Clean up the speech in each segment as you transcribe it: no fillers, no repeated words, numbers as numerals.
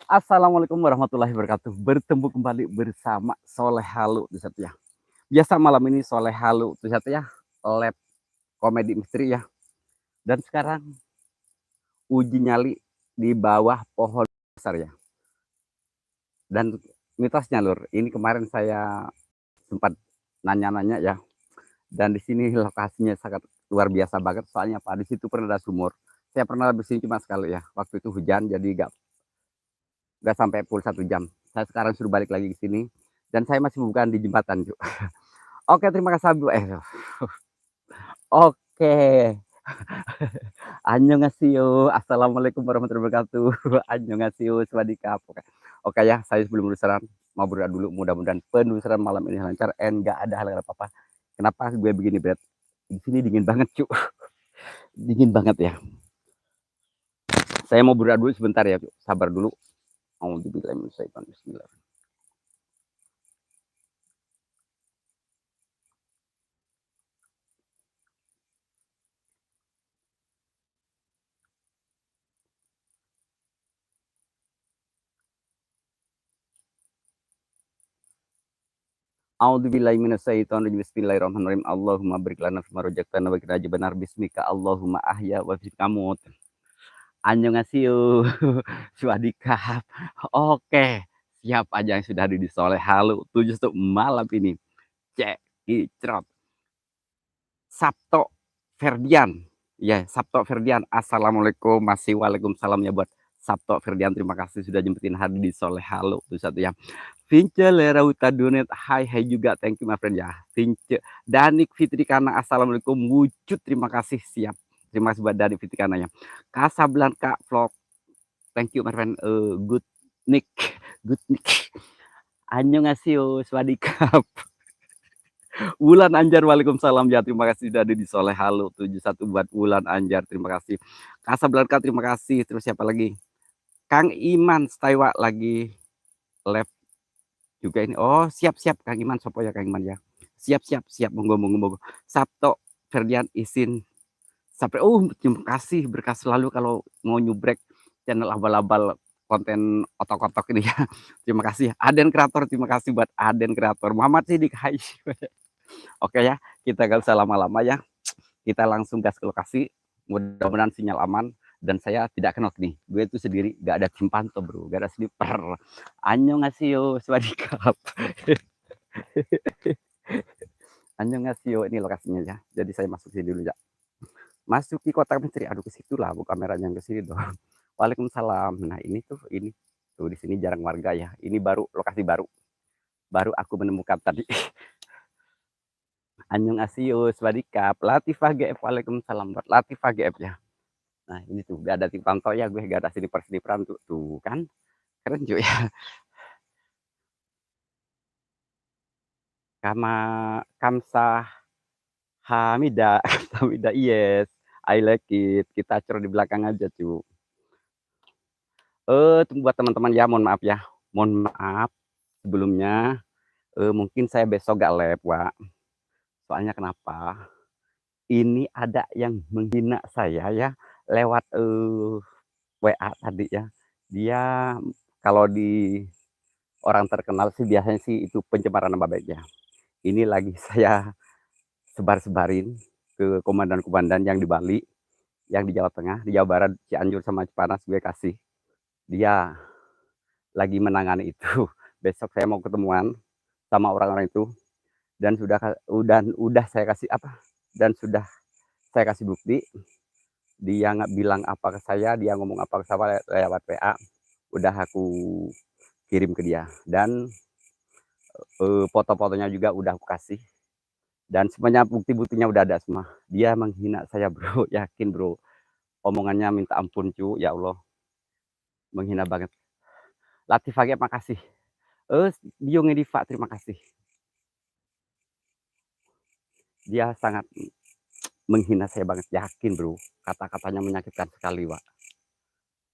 Assalamualaikum warahmatullahi wabarakatuh. Bertemu kembali bersama Soleh Halu tuh ya. Biasa malam ini Soleh Halu tuh ya, lab komedi misteri ya. Dan sekarang uji nyali di bawah pohon besar ya. Dan mitosnya Lur, ini kemarin saya sempat nanya-nanya ya. Dan di sini lokasinya sangat luar biasa banget. Soalnya Pak, di situ pernah ada sumur. Saya pernah bersini cuma sekali ya. Waktu itu hujan jadi nggak sampai full 1 jam. Saya sekarang suruh balik lagi ke sini. Dan saya masih bukan di jembatan, Cuk. Oke, terima kasih Bu. Oke. Annyeonghaseyo. Assalamualaikum warahmatullahi wabarakatuh. Annyeonghaseyo. Sawadikap. Oke. Oke ya, saya sebelum penelusuran mau berdoa dulu. Mudah-mudahan penelusuran malam ini lancar and nggak ada hal apa-apa. Kenapa gue begini, Brad? Di sini dingin banget, Cuk. Dingin banget ya. Saya mau berdoa dulu sebentar ya, Cuk. Sabar dulu. Bismillah. A'udzubillahi minasyaitonirrajim. Bismillahirrahmanirrahim. Allahumma barik lana fima razaqtana wa qina adzabannar. Bismika Allahumma ahya wa bika amut. Annyeonghaseyo. Swadikap. Oke, siap aja yang sudah ada di Soleh Halu 7 malam ini. Cek, icrot. Sabto Ferdian. Ya, Sabto Ferdian. Assalamualaikum. Masih waalaikumsalam ya buat Sabto Ferdian. Terima kasih sudah jemputin hadir di Soleh Halu tuh satu ya. Vince Lerauta Donet. Hai hai juga. Thank you my friend ya. Vince Danik Fitrikana. Assalamualaikum. Wujud terima kasih siap. Terima kasih buat Danik Fitrikana ya. Kasablanka Vlog. Thank you my friend. Good Nick. Good Nick. Annyeonghaseyo. Swadikap. Wulan Anjar, waalaikumsalam ya. Terima kasih sudah ada di Soleh Halu 71 buat Wulan Anjar. Terima kasih. Kasablanka terima kasih. Terus siapa lagi? Kang Iman Staiwa lagi live juga ini. Oh, siap-siap Kang Iman, sopo ya Kang Iman ya. Siap-siap, siap monggo. Sabto Ferdian izin sampai terima kasih berkas selalu kalau mau nyubrek channel abal-abal konten otok-otok ini ya. Terima kasih. Aden Kreator, terima kasih buat Aden Kreator. Muhammad Sidik, hai. Oke ya, kita gak usah lama-lama ya. Kita langsung gas ke lokasi. Mudah-mudahan sinyal aman. Dan saya tidak kenal nih. Gue itu sendiri, gak ada tim pantau bro. Gak ada sniper. Annyeonghaseyo, swadikap. Annyeonghaseyo, ini lokasinya ya. Jadi saya masuk sini dulu ya. Masuki kota misteri. Aduh ke situ lah, bukan kameranya yang ke sini dong. Waalaikumsalam. Nah ini tuh di sini jarang warga ya. Ini baru lokasi baru. Baru aku menemukan tadi. Annyeonghaseyo, swadikap. Latifah GF, waalaikumsalam. Latifah GF ya. Nah ini tuh gak ada tim pantau ya, gue gak ada sniper-sniperan tuh kan. Keren juga ya. Kamsah Hamida. Hamida, yes. I like it. Kita cur di belakang aja cu. Buat teman-teman ya, mohon maaf ya. Mohon maaf sebelumnya. Mungkin saya besok gak live, Wak. Soalnya kenapa? Ini ada yang menghina saya ya lewat WA tadi ya. Dia kalau di orang terkenal sih biasanya sih itu pencemaran nama baik ya. Ini lagi saya sebar-sebarin ke komandan-komandan yang di Bali, yang di Jawa Tengah, di Jawa Barat, Cianjur sama Cipanas gue kasih. Dia lagi menangani itu. Besok saya mau ketemuan sama orang-orang itu dan udah saya kasih apa? Dan sudah saya kasih bukti. Dia nggak bilang apa ke saya, dia ngomong apa ke saya lewat WA. Udah aku kirim ke dia dan foto-fotonya juga udah aku kasih. Dan semuanya bukti-buktinya udah ada semua. Dia menghina saya bro, yakin bro. Omongannya minta ampun cu, ya Allah. Menghina banget. Latifah makasih. Bio Ngediva, terima kasih. Dia sangat menghina saya banget, yakin bro. Kata-katanya menyakitkan sekali, Wak.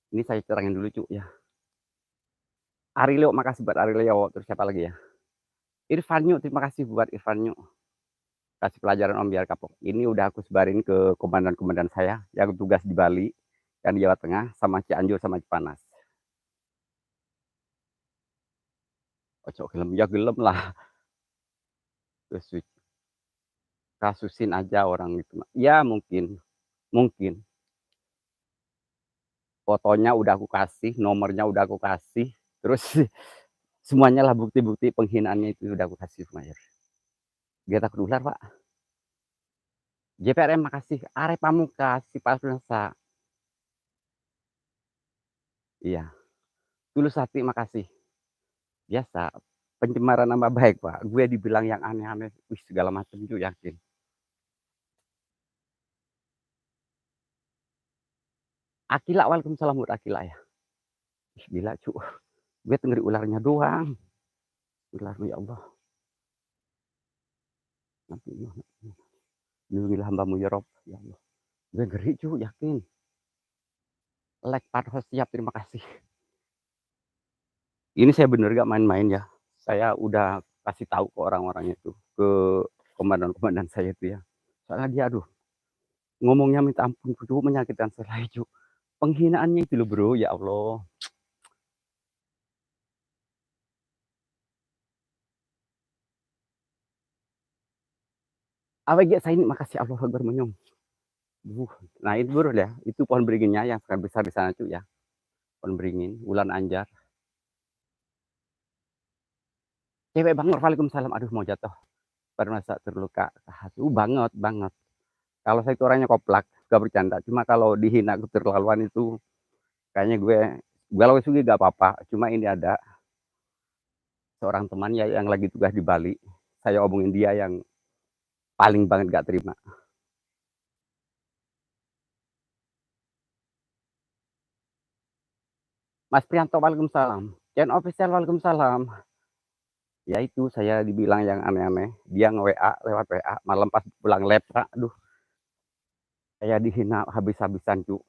Ini saya terangin dulu cu ya. Arileo, makasih buat Arileo. Terus siapa lagi ya? Irfanyu, terima kasih buat Irfanyu. Kasih pelajaran Om biar kapok. Ini udah aku sebarin ke komandan-komandan saya yang tugas di Bali, yang di Jawa Tengah, sama Cianjur sama Cipanas. ojo gelem, ya gelem lah, terus kasusin aja orang itu mah. Ya mungkin mungkin, fotonya udah aku kasih, nomornya udah aku kasih, terus semuanya lah bukti-bukti penghinaannya itu udah aku kasih semuanya. Dia takut ular, Pak. JPRM makasih, arek pamungkas, si Palsunesa. Iya, Tulus Hati makasih. Biasa, pencemaran nama baik, Pak. Gue dibilang yang aneh-aneh, wih segala macam itu yakin. Akila, waalaikumsalam buat Akila ya. Ih, gila cu, gue ngeri ularnya doang. Ularnya ya Allah, nanti lindungilah hambamu ya Rob. Ya Allah, gue ngeri cu, yakin. Like part host siap, terima kasih. Ini saya bener gak main-main ya. Saya udah kasih tahu ke orang-orang itu, ke komandan-komandan saya itu ya. Soalnya dia aduh, ngomongnya minta ampun, cu, menyakitkan saya cu. Penghinaannya itu loh bro, ya Allah. AWG saya ini makasih Allah Akbar menyong. Nah itu bro ya, itu pohon beringinnya yang sangat besar di sana cu ya. Pohon beringin, Wulan Anjar. Cewek banget, waalaikumsalam. Aduh mau jatuh. Pernah terluka. Banget, banget. Kalau saya itu orangnya koplak, gak bercanda. Cuma kalau dihina keterlaluan itu, kayaknya gue galau juga gak apa-apa. Cuma ini ada seorang teman ya yang lagi tugas di Bali. Saya omongin dia yang paling banget gak terima. Mas Prianto, waalaikumsalam. Chen Official, waalaikumsalam. Ya itu saya dibilang yang aneh-aneh. Dia nge-WA lewat WA malam pas pulang lab. Aduh, saya dihina habis-habisan cu.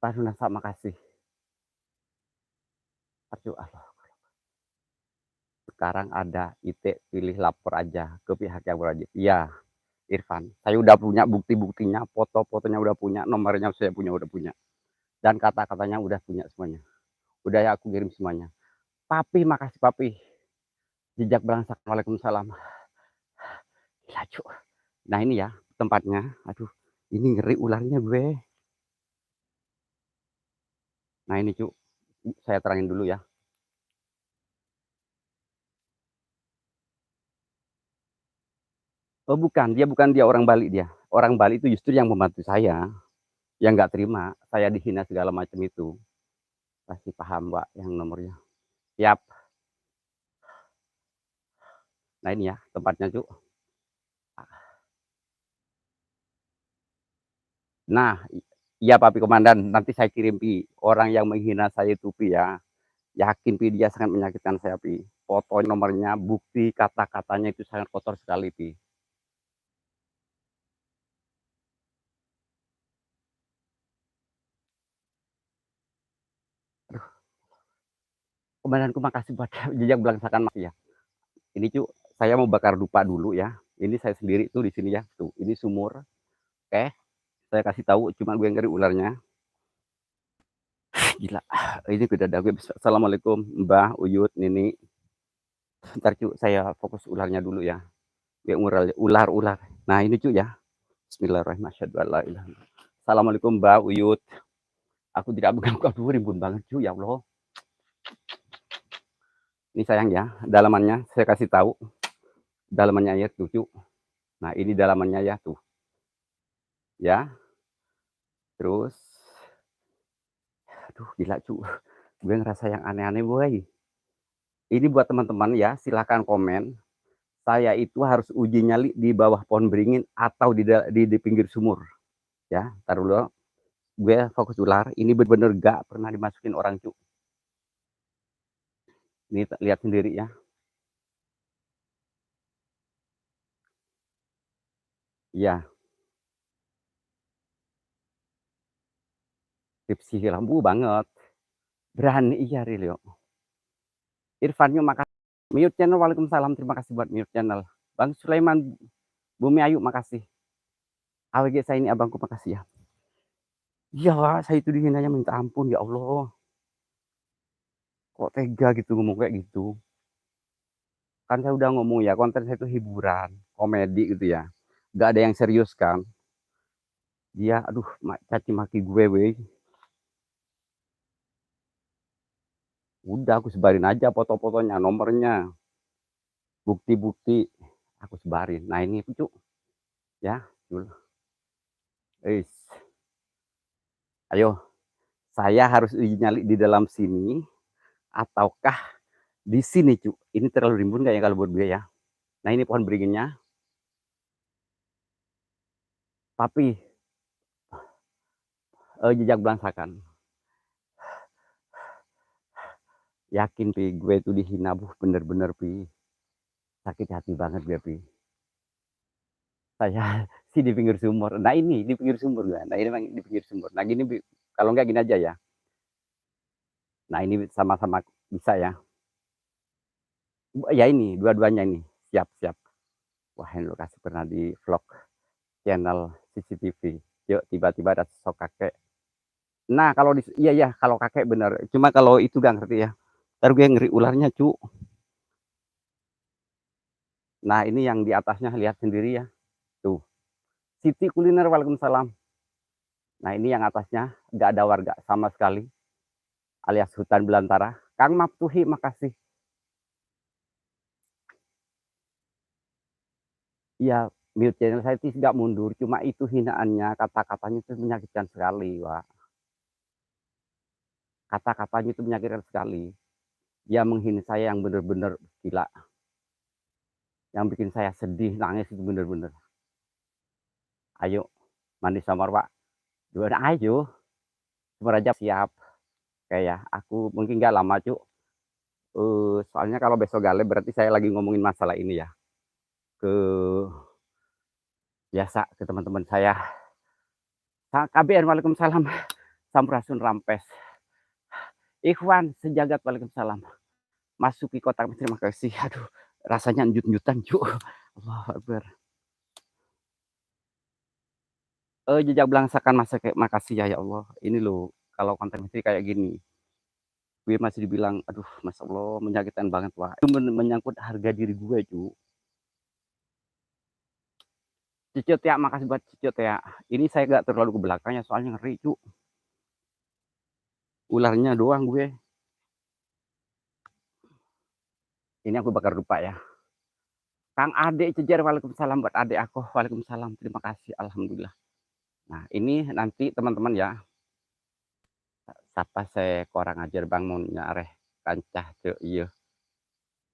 Pak Sunasa makasih. Aduh, sekarang ada IT, pilih lapor aja ke pihak yang berwajib. Iya, Irfan. Saya udah punya bukti-buktinya, foto-fotonya udah punya, nomornya saya punya udah punya. Dan kata-katanya udah punya semuanya. Udah ya aku kirim semuanya. Papi, makasih Papi. Jejak belangsak, waalaikumsalam. Gila, cu. Nah ini ya tempatnya. Aduh, ini ngeri ularnya gue. Nah ini cu, saya terangin dulu ya. Oh bukan, dia orang Bali dia. Orang Bali itu justru yang membantu saya, yang nggak terima. Saya dihina segala macam itu. Pasti paham Mbak yang nomornya. Siap. Nah ini ya tempatnya cu. Nah, iya Papi Komandan, nanti saya kirim Pi. Orang yang menghina saya itu Pi ya. Yakin Pi dia sangat menyakitkan saya Pi. Foto nomornya, bukti kata-katanya itu sangat kotor sekali Pi. Aduh, Komandanku makasih buat jejak belangsakan Mas ya. Ini cu, saya mau bakar dupa dulu ya. Ini saya sendiri tuh di sini ya. Tuh, ini sumur. Oke, saya kasih tahu, cuman gue ngeri ularnya. Gila, ini udah ada gue. Assalamualaikum Mbah, Uyut, Nini. Ntar cu, saya fokus ularnya dulu ya. Ya ular. Nah ini cu ya. Bismillahirrahmanirrahim. Assalamualaikum Mbak Uyut. Aku tidak mengganggu. Aduh rimbun banget cu ya Allah. Ini sayang ya. Dalamannya saya kasih tahu. Dalamannya ya tuh cu. Nah ini dalamannya ya tuh. Ya. Terus. Aduh gila cu. Gue ngerasa yang aneh-aneh boy. Ini buat teman-teman ya. Silahkan komen. Saya itu harus uji nyali di bawah pohon beringin atau di pinggir sumur. Ya, taruh dulu. Gue fokus ular. Ini bener-bener gak pernah dimasukin orang cu. Ini lihat sendiri ya. Iya, tipsi lampu banget. Berani iya Rilio. Irfannya makasih. Mute channel, waalaikumsalam. Terima kasih buat mute channel. Bang Sulaiman, Bumi Ayu, makasih. AWG saya ini abangku, makasih ya. Iya, saya itu dihinanya minta ampun, ya Allah. kok tega gitu ngomong kayak gitu. Kan saya udah ngomong ya, konten saya itu hiburan, komedi gitu ya, nggak ada yang serius kan. Dia aduh caci maki gue weh, udah aku sebarin aja foto-fotonya, nomornya, bukti-bukti, aku sebarin. Nah ini Cuk, ya, wis, ayo saya harus uji nyali di dalam sini ataukah di sini Cuk? Ini terlalu rimbun nggak ya kalau buat gue ya? Nah ini pohon beringinnya, tapi, jejak belangsakan. Yakin Pi, gue itu dihina, bener-bener Pi, sakit hati banget gue Pi. Saya sih di pinggir sumur. Nah ini di pinggir sumur gue. Nah ini memang di pinggir sumur. Nah gini kalau nggak gini aja ya. Nah ini sama-sama bisa ya. Ya ini dua-duanya ini. Siap siap. Wah ini lokasi pernah di vlog channel CCTV. Yuk tiba-tiba ada sosok kakek. Nah kalau di iya ya kalau kakek bener. Cuma kalau itu gak ngerti ya. Ntar gue ngeri ularnya cu. Nah ini yang di atasnya lihat sendiri ya. Tuh. Siti Kuliner Waalaikumsalam. Nah ini yang atasnya nggak ada warga sama sekali alias hutan belantara. Kang Maptuhi makasih. Iya, mute channel saya itu nggak mundur, cuma itu hinaannya, kata-katanya itu menyakitkan sekali, Wak. Kata-katanya itu menyakitkan sekali. Dia menghina saya yang benar-benar gila, yang bikin saya sedih, nangis itu benar-benar. Ayo, mandi sama Wak. Gimana ayo, cuma aja siap. Kayak aku mungkin nggak lama, Cuk. Soalnya kalau besok gale berarti saya lagi ngomongin masalah ini ya ke biasa ke teman-teman saya. KBR Waalaikumsalam. Sampurasun Rampes. Ikhwan sejagat Waalaikumsalam. Masuki kotak terima kasih. Aduh, rasanya njut-njutan, Cuk. Allahu Akbar. Jejak belangsakan masa kayak makasih ya, ya Allah. Ini loh, kalau konten istri kayak gini, gue masih dibilang, aduh, Masya Allah, menyakitkan banget, Wah. Itu menyangkut harga diri gue, Cuk. Cicut ya, makasih buat Cicut ya. Ini saya gak terlalu ke belakangnya, soalnya ngeri, Cuk. Ularnya doang gue. Ini aku bakar lupa ya. Kang Ade Cejar, Waalaikumsalam buat adik aku. Waalaikumsalam, terima kasih, Alhamdulillah. Nah, ini nanti teman-teman ya, siapa saya kurang ajar bang mau nyareh kancah ke iya.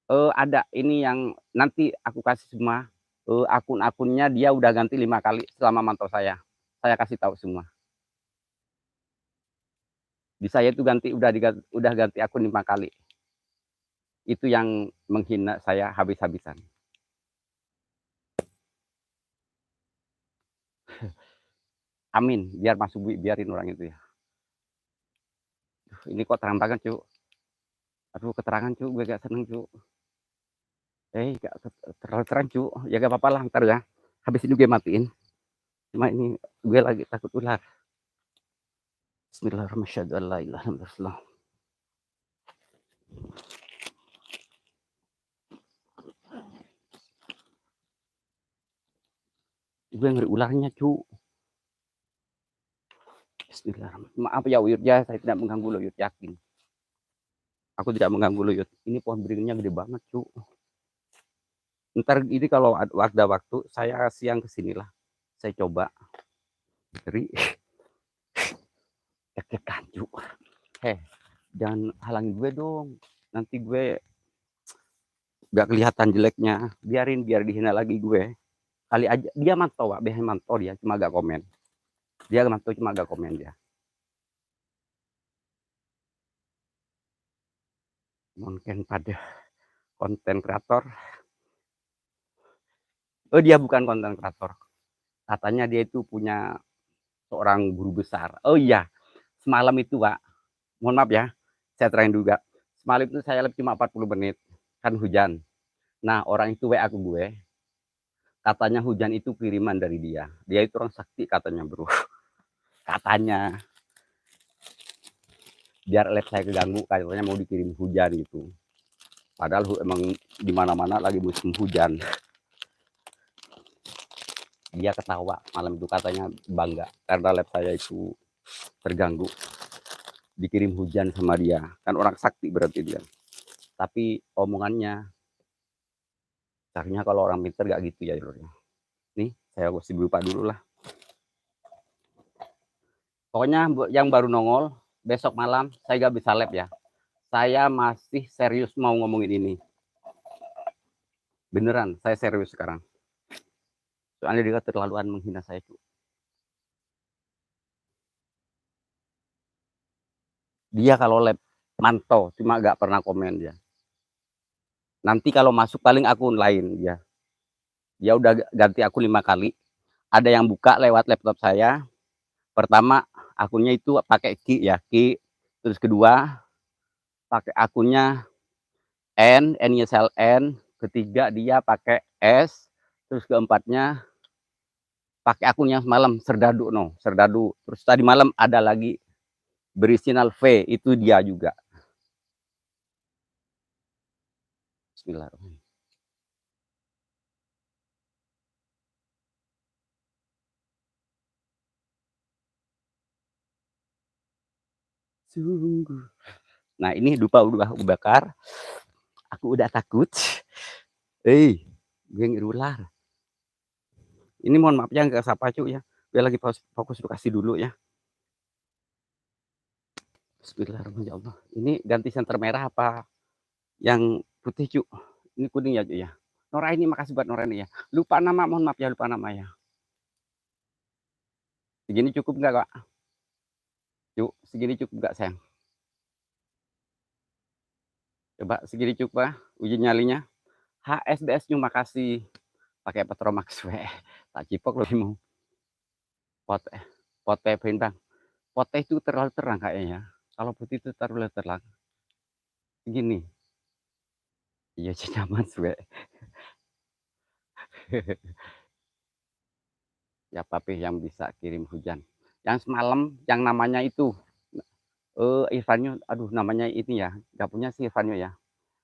Ada ini yang nanti aku kasih semua akun-akunnya dia udah ganti 5 kali selama mantau saya. Saya kasih tahu semua. Di saya itu ganti udah ganti akun 5 kali. Itu yang menghina saya habis-habisan. Amin, biar masuk biarin orang itu ya. Ini kok terang banget, Cuk. Aduh, keterangan, Cuk. Gue gak seneng, Cuk. Gak terlalu terang, Cuk. Ya gak apa-apa lah, ntar ya. Habis ini gue matiin. Cuma ini gue lagi takut ular. Bismillahirrahmanirrahim. Gue ngeri ularnya, cu. Bismillahirrahmanirrahim. Maaf ya, Uyut ya. Saya tidak mengganggu lo, Uyut. Yakin. Aku tidak mengganggu lo, Uyut. Ini pohon beringinnya gede banget, cu. Ntar ini kalau ada waktu, saya siang kesinilah. Saya coba. Ngeri. Deg-degan, cu. Jangan halangin gue dong. Nanti gue gak kelihatan jeleknya. Biar dihina lagi gue. Kali aja dia mantau, Pak. Biar mantau dia, cuma gak komen. Dia mantau cuma gak komen dia. Mungkin pada konten kreator. Dia bukan konten kreator. Katanya dia itu punya seorang guru besar. Oh iya, semalam itu, Pak. Mohon maaf ya, saya terangin juga. Semalam itu saya live cuma 40 menit. Kan hujan. Nah, orang itu WA ke gue. Katanya hujan itu kiriman dari dia. Dia itu orang sakti katanya, bro. Katanya. biar lab saya keganggu, katanya mau dikirim hujan gitu. Padahal emang di mana-mana lagi musim hujan. Dia ketawa malam itu, katanya bangga karena lab saya itu terganggu, dikirim hujan sama dia. Kan orang sakti berarti dia. Tapi omongannya, caranya kalau orang pintar gak gitu ya. Nih, saya mesti lupa dulu lah. Pokoknya yang baru nongol, besok malam saya gak bisa lab ya. Saya masih serius mau ngomongin ini. Beneran, saya serius sekarang. Soalnya dia terlaluan menghina saya tuh. Dia kalau lab mantau, cuma gak pernah komen dia. Nanti kalau masuk paling akun lain dia. Dia udah ganti akun 5 kali. Ada yang buka lewat laptop saya. Pertama akunnya itu pakai Ki ya, Ki. Terus kedua pakai akunnya N, inisial N. Ketiga dia pakai S. Terus keempatnya pakai akunnya semalam Serdadu no, Serdadu. Terus tadi malam ada lagi berinisial V, itu dia juga. Bismillahirrahmanirrahim. Sungguh. Nah ini dupa udah bakar. Aku udah takut. Geng ular. Ini mohon maaf ya nggak sapa cu ya. Dia lagi fokus edukasi dulu ya. Bismillahirrahmanirrahim. Ini ganti senter merah apa yang putih cu? Ini kuning ya cu ya. Nora ini makasih buat Nora ini ya. Lupa nama, mohon maaf ya, lupa nama ya. Segini cukup nggak kak? Cuk, segini cukup nggak sayang? Coba segini cukup pak, uji nyalinya. HSBS-nya makasih. Pakai Petromax W. Tak cipok lebih mau. Pot teh bintang. Pot teh itu terlalu terang kayaknya. Kalau putih itu terlalu terang. Segini. Iya nyaman sih. Ya papi yang bisa kirim hujan. Yang semalam yang namanya itu Irfannya, aduh namanya itu ya, gak punya sih Irfannya ya.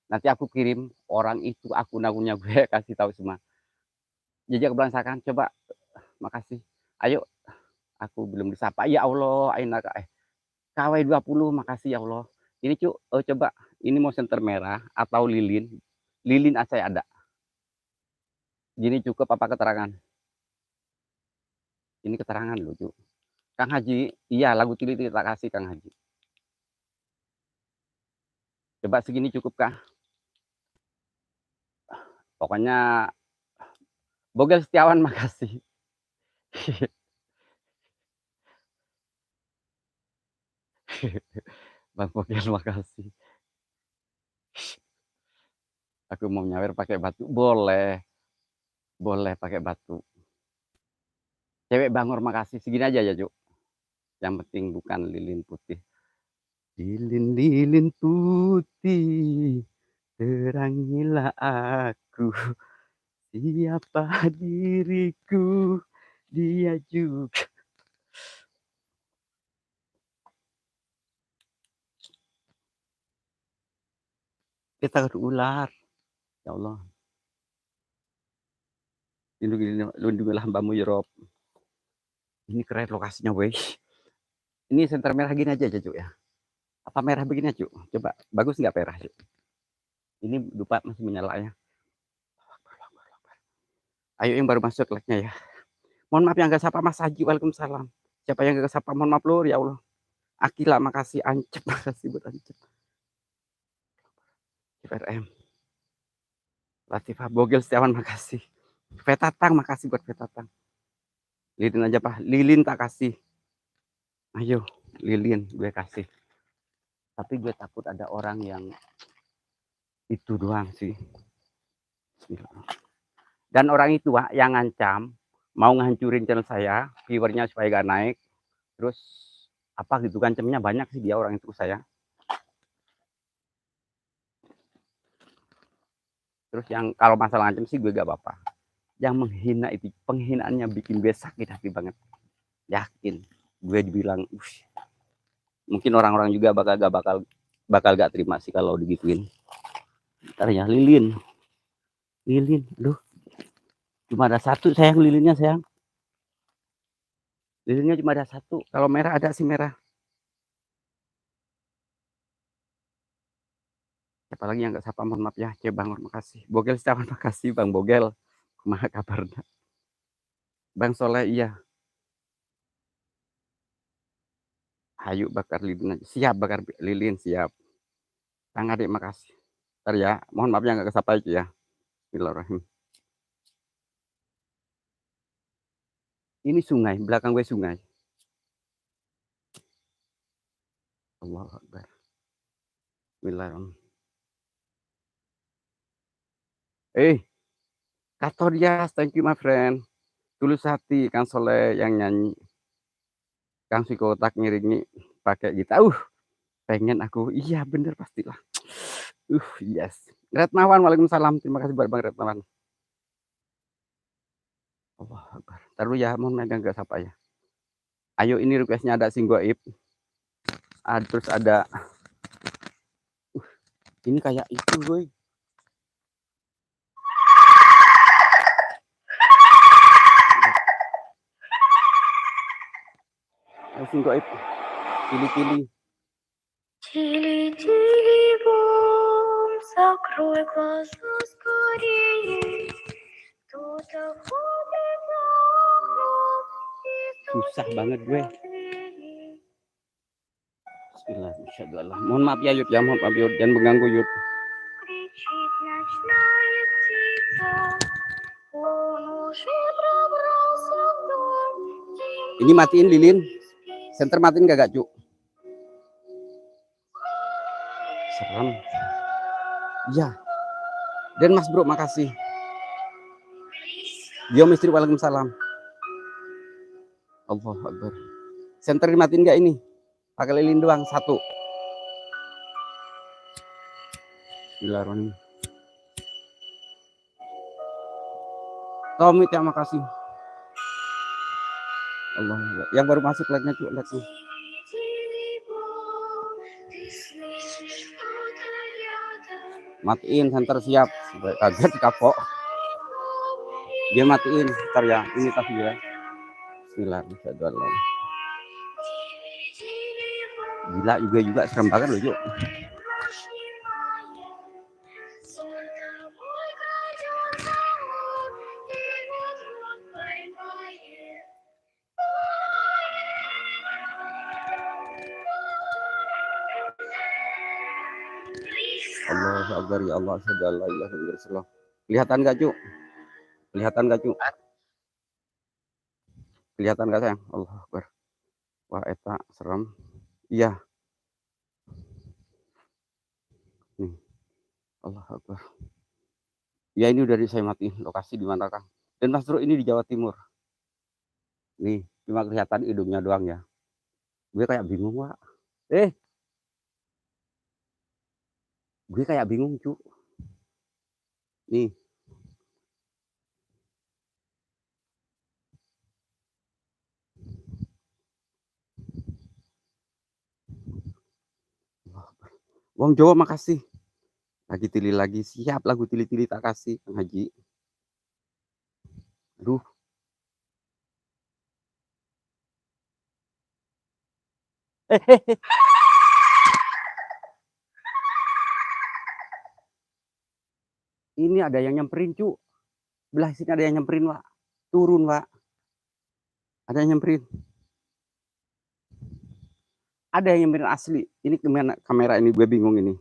Nanti aku kirim orang itu akun-akunnya gue kasih tahu semua. Jadi aku bilang sakan, coba makasih. Ayo, aku belum disapa. Ya Allah, Aina KW 20 makasih ya Allah. Ini cu, coba ini mau senter merah atau lilin. Lilin saya ada. Gini cukup apa keterangan? Ini keterangan loh, cu. Kang Haji, iya lagu tili tak kasih Kang Haji. Coba segini cukup kah? Pokoknya Bogel Setiawan makasih. Bang Bogel makasih. Aku mau nyawer pakai batu, boleh. Boleh pakai batu. Cewek Bangor makasih, segini aja ya, Cuk. Yang penting bukan lilin putih. Lilin-lilin putih, terangilah aku. Siapa diriku, dia juga. Kita ular. Ya Allah. Lindungilah hambamu ya Rob. Ini keren lokasinya, weh. Ini senter merah gini aja, Cuk ya. Apa merah begini, Cuk? Coba, bagus nggak merah, Cuk? Ini lupa masih menyala ya. Ayo yang baru masuk like-nya ya. Mohon maaf yang nggak sapa Mas Haji, waalaikumsalam. Siapa yang nggak sapa, mohon maaf lur, ya Allah. Akila, makasih. Ancep, makasih buat Ancep. FRM. Latifah Bogel Setiawan, makasih. Petatang, makasih buat Petatang. Lilin aja Pak, Lilin tak kasih. Ayo, Lilin gue kasih. Tapi gue takut ada orang yang itu doang sih. Dan orang itu Pak, yang ngancam mau ngancurin channel saya, viewernya supaya gak naik. Terus apa gitu kan, ngancamnya banyak sih dia orang itu saya. Terus yang kalau masalah ngancam sih gue gak apa-apa. Yang menghina itu, penghinaannya bikin gue sakit hati banget. Yakin, gue dibilang, Mungkin orang-orang juga bakal gak terima sih kalau digituin. Ntar ya, lilin, aduh, cuma ada satu sayang lilinnya sayang. Lilinnya cuma ada satu. Kalau merah ada sih merah. Siapa lagi yang nggak sapa, mohon maaf ya. Oke Bang, makasih. Bogel Setiawan, makasih Bang Bogel. Kumaha kabarnya? Bang Soleh, iya. Hayu bakar lilin aja. Siap bakar lilin, siap. Kang Adik, makasih. Ntar ya, mohon maaf ya nggak kesapa itu ya. Bismillahirrahmanirrahim. Ini sungai, belakang gue sungai. Allahu Akbar. Bismillahirrahmanirrahim. Katorias, thank you my friend. Tulus hati, Kang Soleh yang nyanyi. Kang Sikotak ngiringi pakai gitar. Pengen aku. Iya bener pastilah. Yes. Retnawan, waalaikumsalam. Terima kasih buat Bang Retnawan. Allah Akbar. Taruh ya, mohon megang gak sapa ya. Ayo, ini requestnya ada Singgoib. Terus ada ini kayak itu gue. Ayo Singgoib. Pilih-pilih. Тили-тили бом, закрой глаза скорее. Кто-то ходит за окном, и Susah banget gue. двери. Bismillahirrahmanirrahim. Mohon maaf ya Yud ya, mohon maaf Yud, jangan mengganggu Yud. Кричит ночная птица, он уже пробрался в дом. Ini matiin lilin. Center matiin gak Cuk? Serem. Ya. Dan Mas Bro, makasih. Yo Mistri, waalaikumsalam. Allahu Akbar. Center dimatiin gak ini? Pakai lilin doang, satu. Bismillahirrahmanirrahim. Tommy, terima kasih. Allah. Yang baru masuk like-nya Cuk, like-nya. Matiin, center siap. Kaget kapok. Dia matiin, ntar ya. Ini takbir. Bismillahirrahmanirrahim. Gila juga serem banget loh Cuk. Allahu Akbar, ya Allah, syahadu la ilaha illallah. Kelihatan gak Cuk? Kelihatan gak Cuk? Kelihatan gak sayang? Allahu Akbar. Wah, eta serem. Iya. Nih. Allahu Akbar. Ya ini udah saya mati. Lokasi di mana Kang? Dan Mas Bro, ini di Jawa Timur. Nih, cuma kelihatan hidungnya doang ya. Gue kayak bingung, Wak. Gue kayak bingung, Cuk. Nih. Wong Jawa, makasih. Lagi tili lagi, siap lagu tili-tili tak kasih, Kang Haji. Aduh. Ini ada yang nyamperin, Cuk. Belah sini ada yang nyamperin, Wak. Turun, Wak. Ada yang nyamperin. Ada yang nyamperin asli. Ini kamera ini gue bingung ini.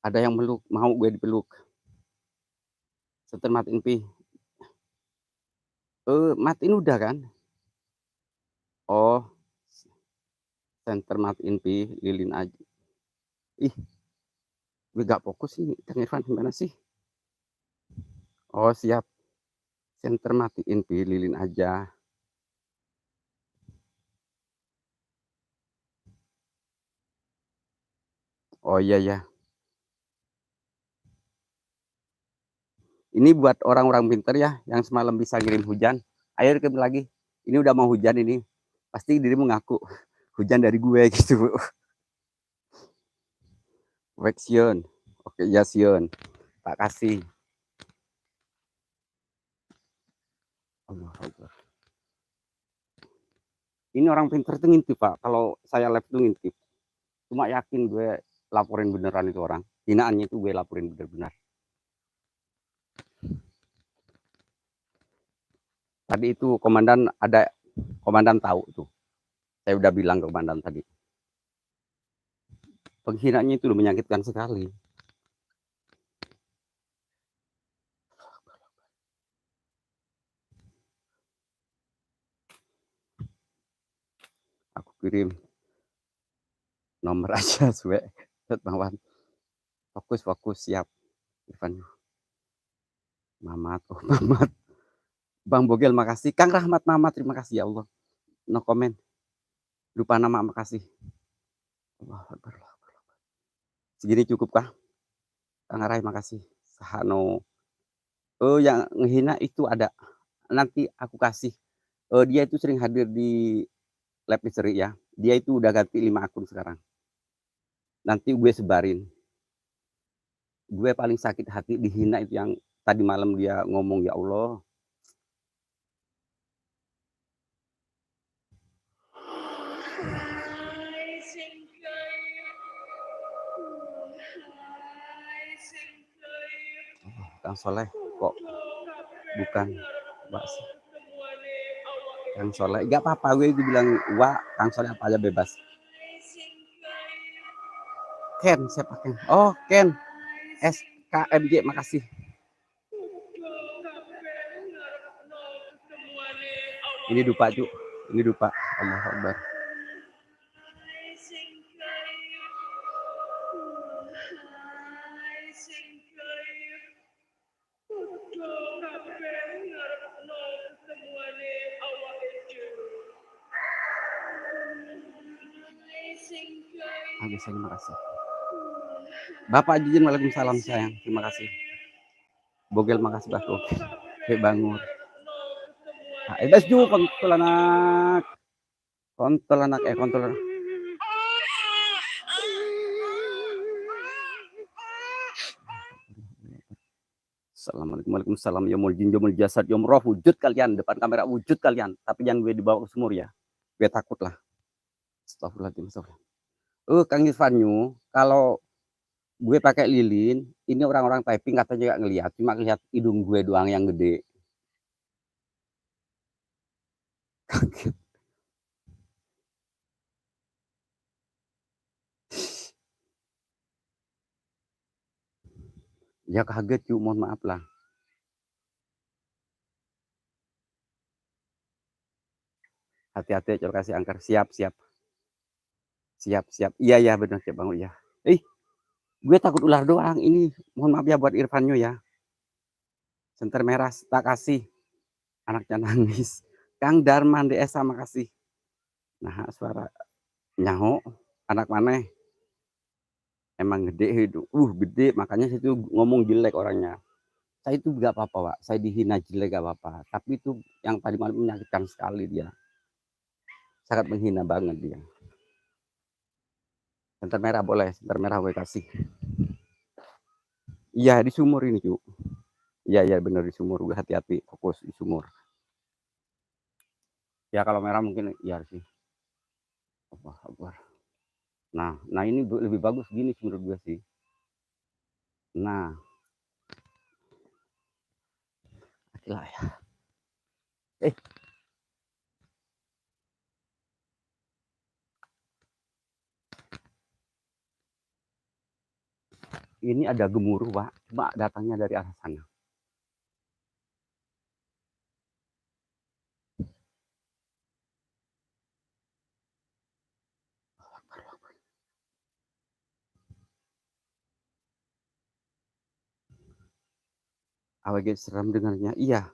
Ada yang meluk, mau gue dipeluk. Setelah matiin pi. Matiin udah kan? Oh. Center matiin pi, lilin aja. Ih. Gue gak fokus ini. Kang Irfan gimana sih? Oh, siap. Center matiin pi, lilin aja. Oh iya ya. Ini buat orang-orang pinter ya, yang semalam bisa ngirim hujan. Ayo rekam lagi. Ini udah mau hujan ini. Pasti dirimu ngaku hujan dari gue gitu. Wek Sion. Oke, ya Sion. Tak kasih. Allah Allah. Ini orang pinter tuh ngintip, Pak. Kalau saya live tuh ngintip. Cuma yakin gue laporin beneran itu orang. Hinaannya itu gue laporin bener-bener. Tadi itu komandan ada, komandan tahu tuh. Saya udah bilang ke komandan tadi. Penghinaannya itu udah menyakitkan sekali. Aku kirim nomor aja suwe. Bang Wan. Fokus siap. Irfan. Mamat, oh Mamat. Bang Bogel makasih. Kang Rahmat Mamat terima kasih ya Allah. No comment. Lupa nama makasih. Allah Akbar. Segini cukupkah? Kang Rai makasih. Sahano. Oh yang ngehina itu ada. Nanti aku kasih. Dia itu sering hadir di live misteri ya. Dia itu udah ganti 5 akun sekarang. Nanti gue sebarin. Gue paling sakit hati dihina itu yang tadi malam dia ngomong ya Allah. Kang Soleh kok bukan Mbak Kang Soleh gak apa-apa gue bilang wah Kang Soleh apa aja bebas. Ken siapa Ken? Oh Ken SKMJ makasih. Ini dupa cu, ini dupa. Allah Akbar. Habis terima kasih. Bapak Jijin waalaikumsalam sayang, terima kasih. Bogel makasih Bas Bogel. Kayak bangun. Bas ju kontol anak. Kontol anak kontol. Assalamualaikum waalaikumsalam yomul jin yomul jasad yom roh wujud kalian depan kamera wujud kalian tapi jangan gue dibawa ke sumur ya gue takut lah. Astagfirullahaladzim. Kang Irfanyu kalau gue pakai lilin ini orang-orang typing katanya juga ngelihat cuma ngelihat hidung gue doang yang gede. Kaget. Ya kaget cu, mohon maaf lah. Hati-hati coba kasih angker siap iya benar siap bangun ya. Gue takut ular doang ini mohon maaf ya buat Irfanyu ya. Senter merah tak kasih anaknya nangis. Kang Darman DS sama kasih. Nah suara nyaho anak mana emang gede hidup gede makanya situ ngomong jelek orangnya. Saya itu nggak apa-apa Pak, saya dihina jelek gak apa-apa tapi itu yang tadi malam menyakitkan sekali dia, sangat menghina banget dia. Senter merah boleh, senter merah gue kasih. Iya di sumur ini cu. Iya bener di sumur, gue hati-hati fokus di sumur. Ya kalau merah mungkin iya sih. Apa. Nah ini lebih bagus gini menurut gue sih. Nah, lah ya. Ini ada gemuruh Pak, cuma datangnya dari arah sana. AWG serem dengarnya, iya.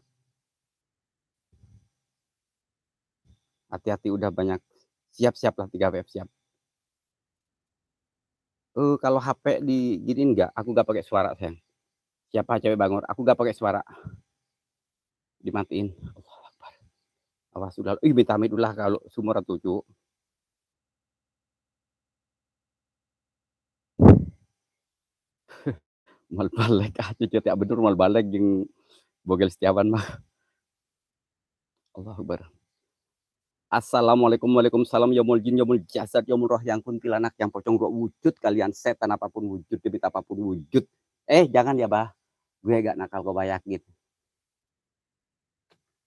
Hati-hati udah banyak. Siap-siap lah 3WF siap. Kalau HP diginiin enggak? Aku enggak pakai suara sayang. Siapa cewek bangor? Aku gak pakai suara, dimatiin. Allahu Akbar. Awas udah, ih minta amit ulah kalau sumur atuh, Cuk. Moal balik aja Cuk, ya bener moal balik jeung Bogel Setiawan mah. Allahu Akbar. Assalamualaikum, waalaikumsalam, yaumul jin, yaumul jasad, yaumul roh, yang kuntilanak, yang pocong roh wujud kalian setan apapun wujud, debit apapun wujud. Jangan ya, Bah, gue gak nakal kok, Bah, yakin.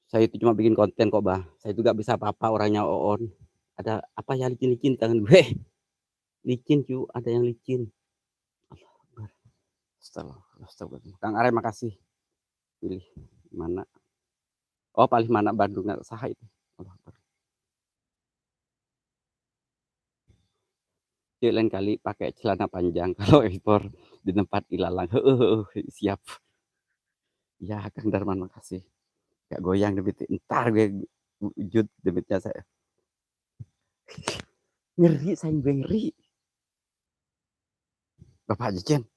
Saya itu cuma bikin konten kok, Bah. Saya itu gak bisa apa-apa orangnya Oon. Ada apa ya licin-licin tangan gue. Licin, cu, ada yang licin. Allahu Akbar. Astagfirullah. Kang Are makasih. Pilih mana? Oh, paling mana Bandung nggak sah itu. Allahu Akbar. Cek lain kali pakai celana panjang kalau ekspor di tempat ilalang. Heeh, siap. Ya, Kang Darman makasih. Gak goyang debit. Entar gue wujud debitnya saya. Ngeri saya gue ngeri. Bapak Jejen,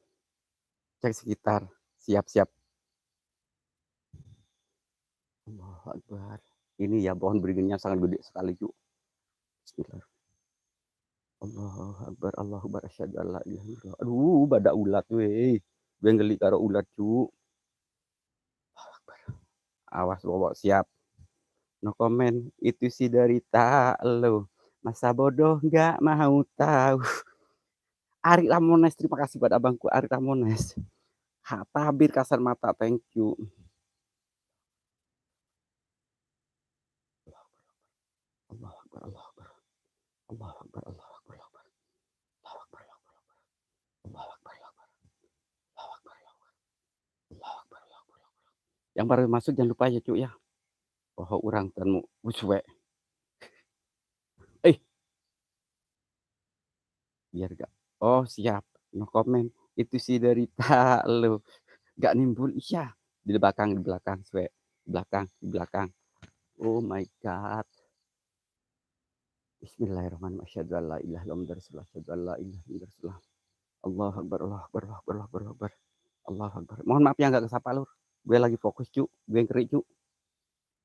cek sekitar. Siap-siap. Allahu Akbar. Ini ya pohon beringinnya sangat gede sekali, cu. Bismillah. Allahu Akbar, Allahu Akbar, asyhadu an la ilaha illallah. Aduh, badak ulat weh. Gue geli karo ulat, cu. Awas bawa siap. No comment, itu si derita lo. Masa bodoh nggak mau tahu. Ari Ramones, terima kasih buat abangku Ari Ramones. Hak tabir kasar mata, thank you. Allahu Akbar, Allahu Akbar. Allahu Akbar, Allahu Akbar, Allahu Akbar. Allahu Akbar, Allahu Akbar. Allahu Akbar, Allahu Akbar. Allahu Akbar, Allahu Akbar, Allahu Akbar. Yang baru masuk jangan lupa ya, cu ya. Poho urang tanmu uswe. Eh, biar gak. Oh, siap. No comment. Itu si derita lo. Gak nimbul, iya. Di belakang, swe. Di belakang. Oh my God. Bismillahirrahmanirrahim. Asyhadu an la ilaha illallah, asyhadu an la ilaha illallah. Allahu Akbar, Allahu Akbar, Allahu Akbar, Allahu Akbar, Allahu Akbar. Allahu Akbar. Mohon maaf ya nggak kesapa lur. Gue lagi fokus cu, gue ngeri cu.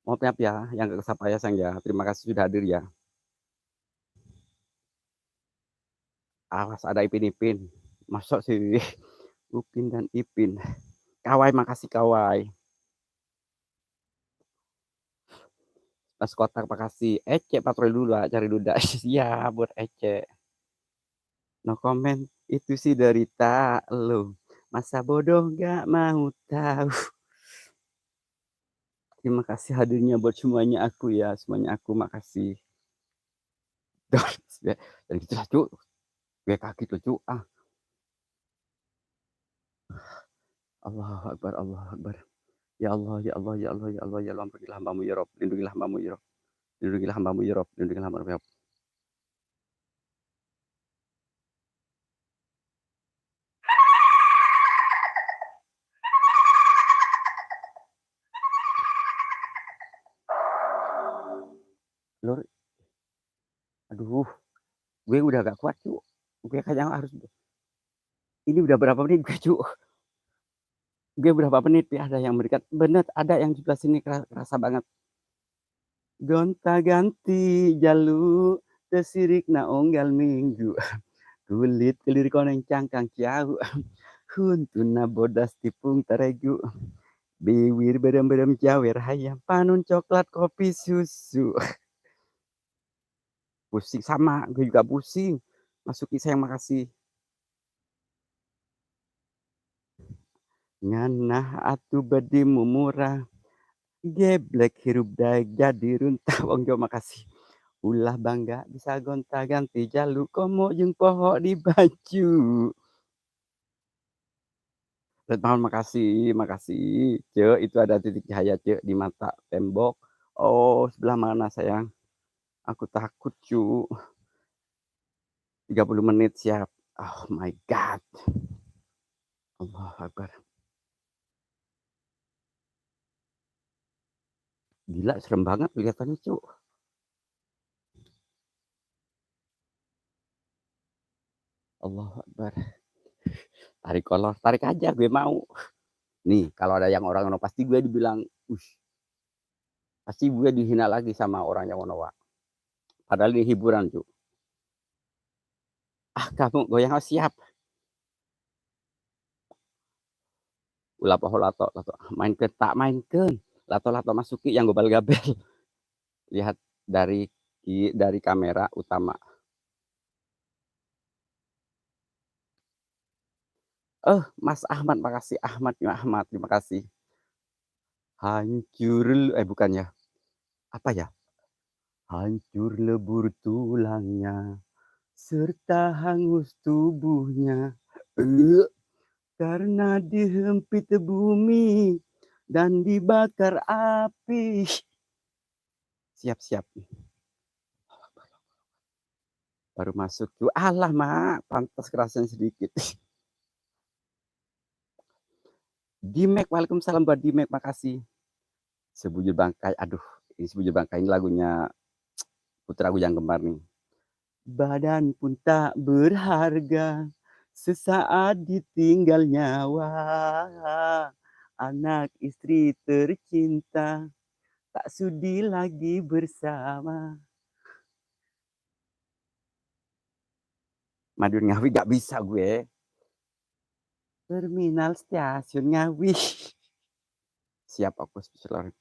Mohon maaf ya yang nggak kesapa ya sayang ya. Terima kasih sudah hadir ya. Awas ada Ipin-Ipin. Masuk sih Upin dan Ipin. Kawai makasih kawai. Mas kotak makasih. Ece patroli dulu lah cari duda. Siap buat Ece. No comment itu sih derita lo. Masa bodoh gak mau tahu. Terima kasih hadirnya buat semuanya aku ya. Semuanya aku makasih. Dan gitu lah cu. Gue kaget loh cu. Allahu Akbar, Allahu Akbar. Ya Allah, ya Allah, ya Allah, ya Allah, ya Allah, ampunilah hambamu ya Rob. Lindungilah hambamu ya Rob. Lindungilah hambamu ya Rob. Lindungilah hambamu ya Rob. Lur, aduh, gue udah gak kuat cu. Gue kayaknya harus. Ini udah berapa menit gue cu. Gue berapa menit ya ada yang berikan. Bener, ada yang di sebelah sini kerasa banget. Gonta ganti jalur tesirik na onggal minggu. Kulit kelir koneng cangkang jauh. Huntuna bodas tipung teregu. Biwir berem-berem jawer hayam. Panun coklat kopi susu. Pusing sama, gue juga pusing. Masuki sayang makasih. Nganah atu bedimu murah. Geblek hirup daek jadi runtah. Wong Jo makasih. Ulah bangga bisa gonta ganti jaluk komo jeung poho di baju. Red Mahon makasih, makasih. Cek, itu ada titik cahaya cek di mata tembok. Oh, sebelah mana sayang? Aku takut cu. 30 menit siap. Oh my God. Allah Akbar. Gila, serem banget kelihatannya cu. Allah Akbar. Tarik kolor, tarik aja gue mau. Nih, kalau ada yang orang-orang pasti gue dibilang, "Wih," pasti gue dihina lagi sama orang yang Jawa. Padahal ini hiburan, Cuk. "Ah, kamu goyang, oh siap." Ulah poho lato, mainkeun, tak mainkeun, lato-lato masuki yang gobal-gabel. Lihat dari kamera utama. Mas Ahmad, makasih Ahmad, terima kasih. Bukan ya, apa ya, hancur lebur tulangnya, serta hangus tubuhnya, karena dihempit bumi dan dibakar api. Siap siap, baru masuk tuh, "Alah Mak, pantas kerasanya sedikit." Dimek, waalaikumsalam buat Dimek, makasih. Sebujur Bangkai, aduh, ini Sebujur Bangkai ini lagunya Putra Kujang Kembar nih. Badan pun tak berharga, sesaat ditinggal nyawa, anak istri tercinta, tak sudi lagi bersama. Madiun Ngawi gak bisa gue. Terminal stasiun Ngawi. Siap aku spesial.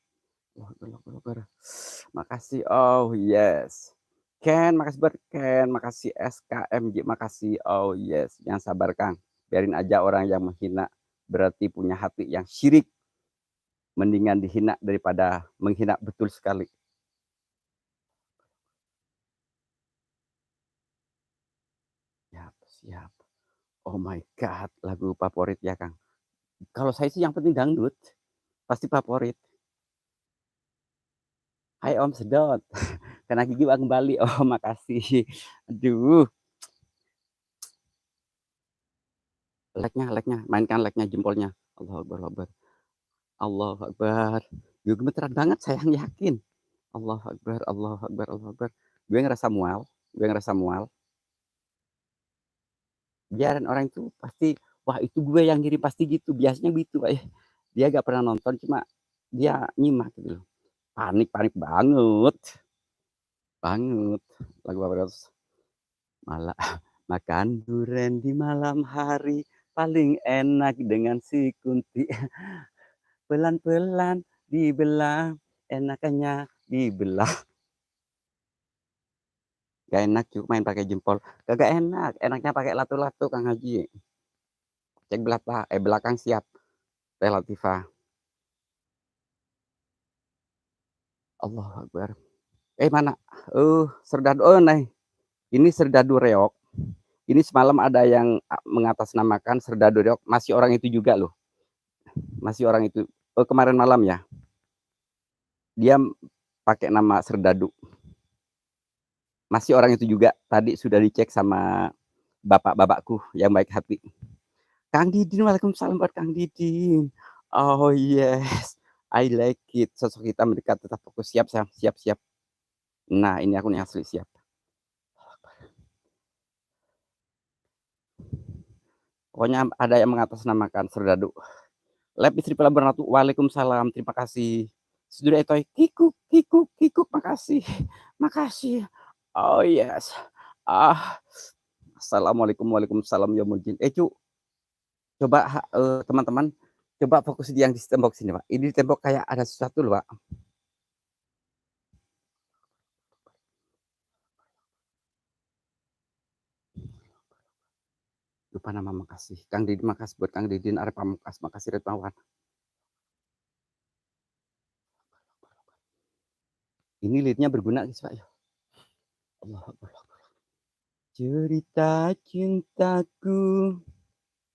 Makasih, oh yes. Ken, makasih buat Ken, makasih SKMJ, makasih, oh yes. Yang sabar Kang, biarin aja orang yang menghina, berarti punya hati yang syirik. Mendingan dihina daripada menghina, betul sekali. Siap, siap. Oh my god, lagu favorit ya Kang. Kalau saya sih yang penting dangdut, pasti favorit. Hai Om Sedot, karena gigi Bang Bali. Oh makasih. Aduh, lag-nya, mainkan lag-nya jempolnya. Allahu Akbar, Allahu Akbar. Allahu Akbar. Gue gemeteran banget sayang, yakin. Allahu Akbar, Allahu Akbar, Allahu Akbar. Gue ngerasa mual, gue ngerasa mual. Biarin orang itu pasti, wah itu gue yang ngirim pasti gitu, biasanya gitu Pak ya. Dia gak pernah nonton, cuma dia nyimak gitu loh. Panik panik banget, banget. Lagu favorit malah makan duren di malam hari, paling enak dengan si Kunti. Pelan-pelan dibelah, enakannya dibelah. Gak enak Cuk main pakai jempol, kagak enak, enaknya pakai latu-latu Kang Haji. Cek belakang siap, Teh Latifah. Allahu Akbar. Mana? Serdadu, nih, ini serdadu reog. Ini semalam ada yang mengatasnamakan serdadu reog, masih orang itu juga loh. Masih orang itu. Kemarin malam ya. Dia pakai nama serdadu. Masih orang itu juga. Tadi sudah dicek sama bapak-bapakku yang baik hati. Kang Didin, waalaikumsalam buat Kang Didin. Oh yes, I like it. Sosok kita mendekat tetap fokus. Siap, siap, siap, siap. Nah, ini aku nih asli siap. Pokoknya ada yang mengatasnamakan serdadu. Lab istri pelabuhan Ratu, waalaikumsalam, terima kasih. Sudah etoy, kikuk, kikuk, kikuk, makasih, makasih. Oh yes. Ah, assalamualaikum, waalaikumsalam ya mujin. Cu, coba teman-teman, coba fokus di yang di tembok sini Pak. Ini di tembok kayak ada sesuatu loh Pak. Lupa nama, makasih. Kang Didin, makasih buat Kang Didin, Arif Pamungkas, makasih Ridwan. Ini leadnya berguna guys Pak ya. Allah Akbar. Cerita cintaku.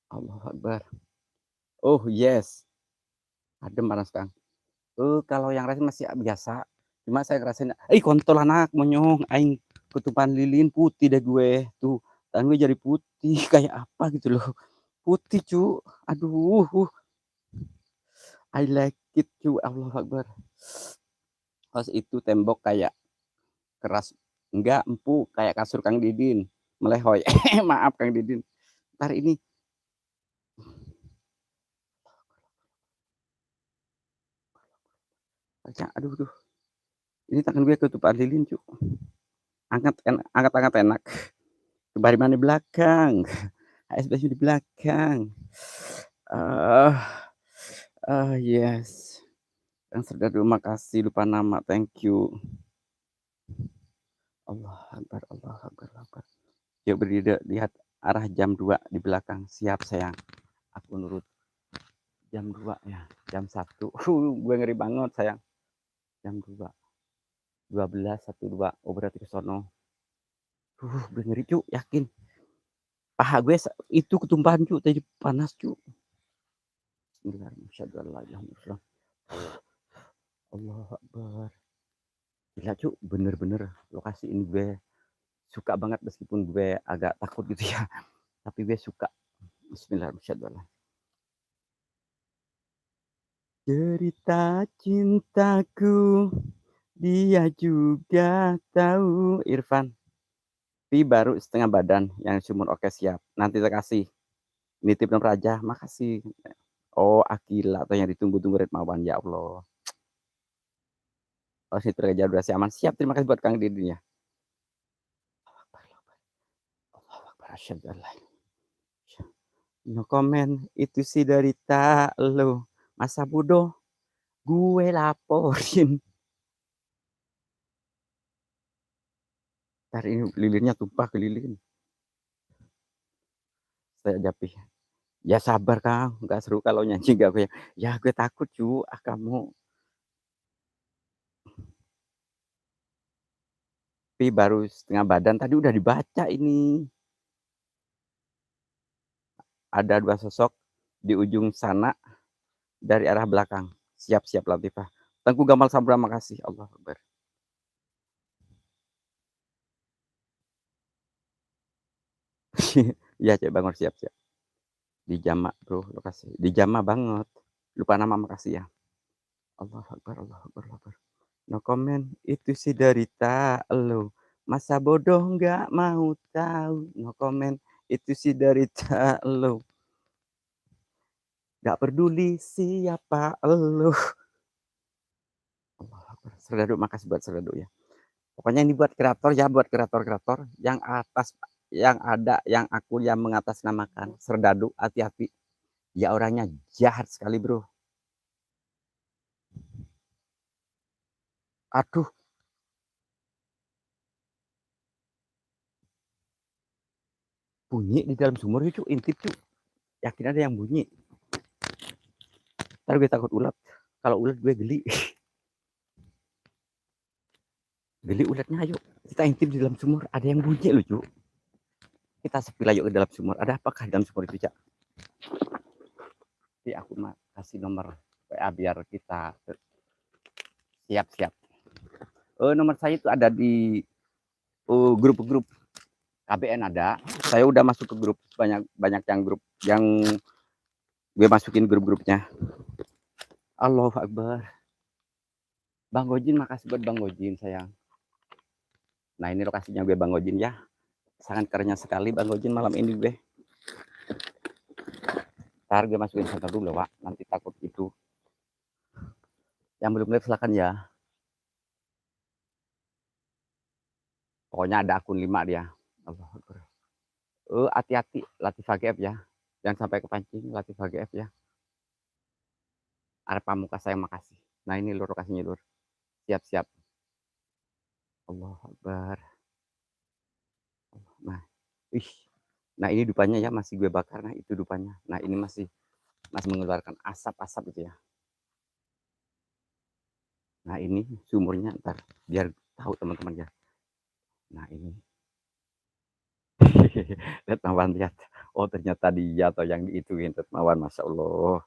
Allah Akbar. Oh yes. Adem panas Kang. Kalau yang lain masih biasa. Cuma saya ngerasain, kontol anak monyong, aing ketupan lilin putih deh gue tuh, dan gue jadi putih kayak apa gitu loh, putih cu, aduh, I like it cu, Allah Akbar. Pas itu tembok kayak keras, enggak empuk kayak kasur Kang Didin, melehoy. Maaf Kang Didin. Ntar ini Aduh duh, ini tangan gue ketutupan lilin, Cuk. Angkat enak. Coba mana di belakang, HSBC di belakang. Ah, yes. Yang serdadu makasih, lupa nama, thank you. Allah Akbar, Allah Akbar, Allah Akbar. Yuk berdiri, lihat arah jam 2 di belakang. Siap sayang, aku nurut. Jam 2 ya, jam 1. Gue ngeri banget sayang. Jam 2. 12, 1, 2. Oh berarti ke sono. Gue ngeri Cuk, yakin. Paha gue itu ketumpahan Cuk, tadi panas Cuk. Bismillahirrahmanirrahim. Allah Akbar. Gila Cuk, bener-bener lokasi ini gue suka banget meskipun gue agak takut gitu ya. Tapi gue suka. Bismillahirrahmanirrahim. Cerita cintaku, dia juga tahu. Irfan, Pi baru setengah badan, yang sumur oke siap. Nanti saya kasih. Nitip nomor aja, makasih. Oh, Akila atau yang ditunggu-tunggu Ritmawan, ya Allah. Oh, situ aja udah aman. Siap, terima kasih buat Kang Didi ya. No comment, itu sih dari tak lo. Masa bodoh, gue laporin. Ntar ini lilinnya tumpah ke lilin. Saya Japi. Ya sabar Kang, nggak seru kalau nyanyi nggak gue. Ya gue takut cu, kamu. Pi baru setengah badan, tadi udah dibaca ini. Ada 2 sosok di ujung sana dari arah belakang. Siap-siap Latifah. Tengku Gamal Sabra, makasih. Allah Akbar. Iya Cek Bangor, siap-siap. Di Jama bro, lokasi. Di Jama banget. Lupa nama, makasih ya. Allah Akbar, Allah Akbar, Allah Akbar. No comment, itu sih derita lo. Masa bodoh nggak mau tahu. No comment, itu sih derita lo. Nggak peduli siapa lo. Allah Akbar. Serdadu, makasih buat Serdadu ya. Pokoknya ini buat kreator ya, buat kreator-kreator yang atas, yang ada, yang aku yang mengatasnamakan Serdadu, hati-hati. Ya orangnya jahat sekali bro. Aduh, bunyi di dalam sumur itu intip cu. Yakin ada yang bunyi. Ntar gue takut ulat. Kalau ulat gue geli. Geli ulatnya, ayo. Kita intip di dalam sumur. Ada yang bunyi loh cu. Kita sepil yuk ke dalam sumur. Ada apakah di dalam sumur itu cak? Jadi aku mah kasih nomor WA biar kita siap-siap. Nomor saya itu ada di grup-grup KBN ada. Saya udah masuk ke grup, banyak yang grup yang gue masukin grup-grupnya. Allahu Akbar. Bang Gojin, makasih buat Bang Gojin sayang. Nah ini lokasinya gue Bang Gojin ya. Sangat kerennya sekali Bang Gojin malam ini gue. Ntar gue masukin senter dulu Pak. Nanti takut itu. Yang belum live silakan ya. Pokoknya ada akun 5 dia. Allahu Akbar. Hati-hati Latifah GF ya. Jangan sampai kepancing Latifah GF ya. Arep Pamukas saya makasih. Nah ini lur lokasinya lur. Siap-siap. Allah Akbar. Nah, nah ini dupanya ya masih gue bakar. Nah itu dupanya. Nah ini masih mengeluarkan asap-asap gitu ya. Nah ini sumurnya, ntar biar tahu teman-teman ya. Nah ini. Lihat Mawan, lihat. Oh ternyata dia atau yang diituin Mawan, masya Allah.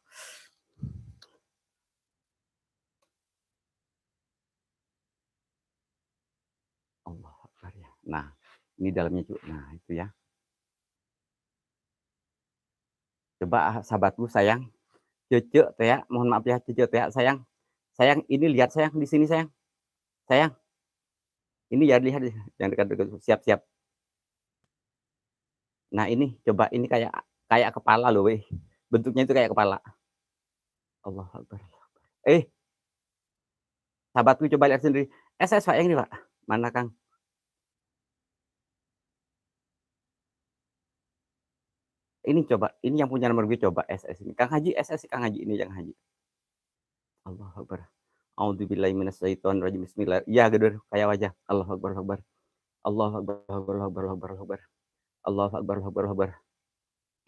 Allah Akbar ya. Nah ini dalamnya juga. Nah itu ya. Coba sahabatku sayang, Cece teh ya, mohon maaf ya Cece teh ya, sayang. Sayang ini lihat sayang di sini sayang. Sayang. Ini ya lihat yang dekat-dekat, siap-siap. Nah ini coba, ini kayak kepala loh weh. Bentuknya itu kayak kepala. Allah Akbar. Sahabatku coba lihat sendiri. SS Pak yang ini Pak. Mana Kang? Ini coba, ini yang punya nomor gue coba SS ini. Kang Haji SS Kang Haji ini yang Haji. Allahu Akbar. A'udzubillahi minasyaitonirrajim. Bismillah. Iya gedor kayak wajah. Allahu Akbar, Allahu Akbar. Allahu Akbar, Allahu Akbar, Allahu Akbar, Allahu Akbar. Allahu Akbar, Allahu Akbar, Allahu Akbar.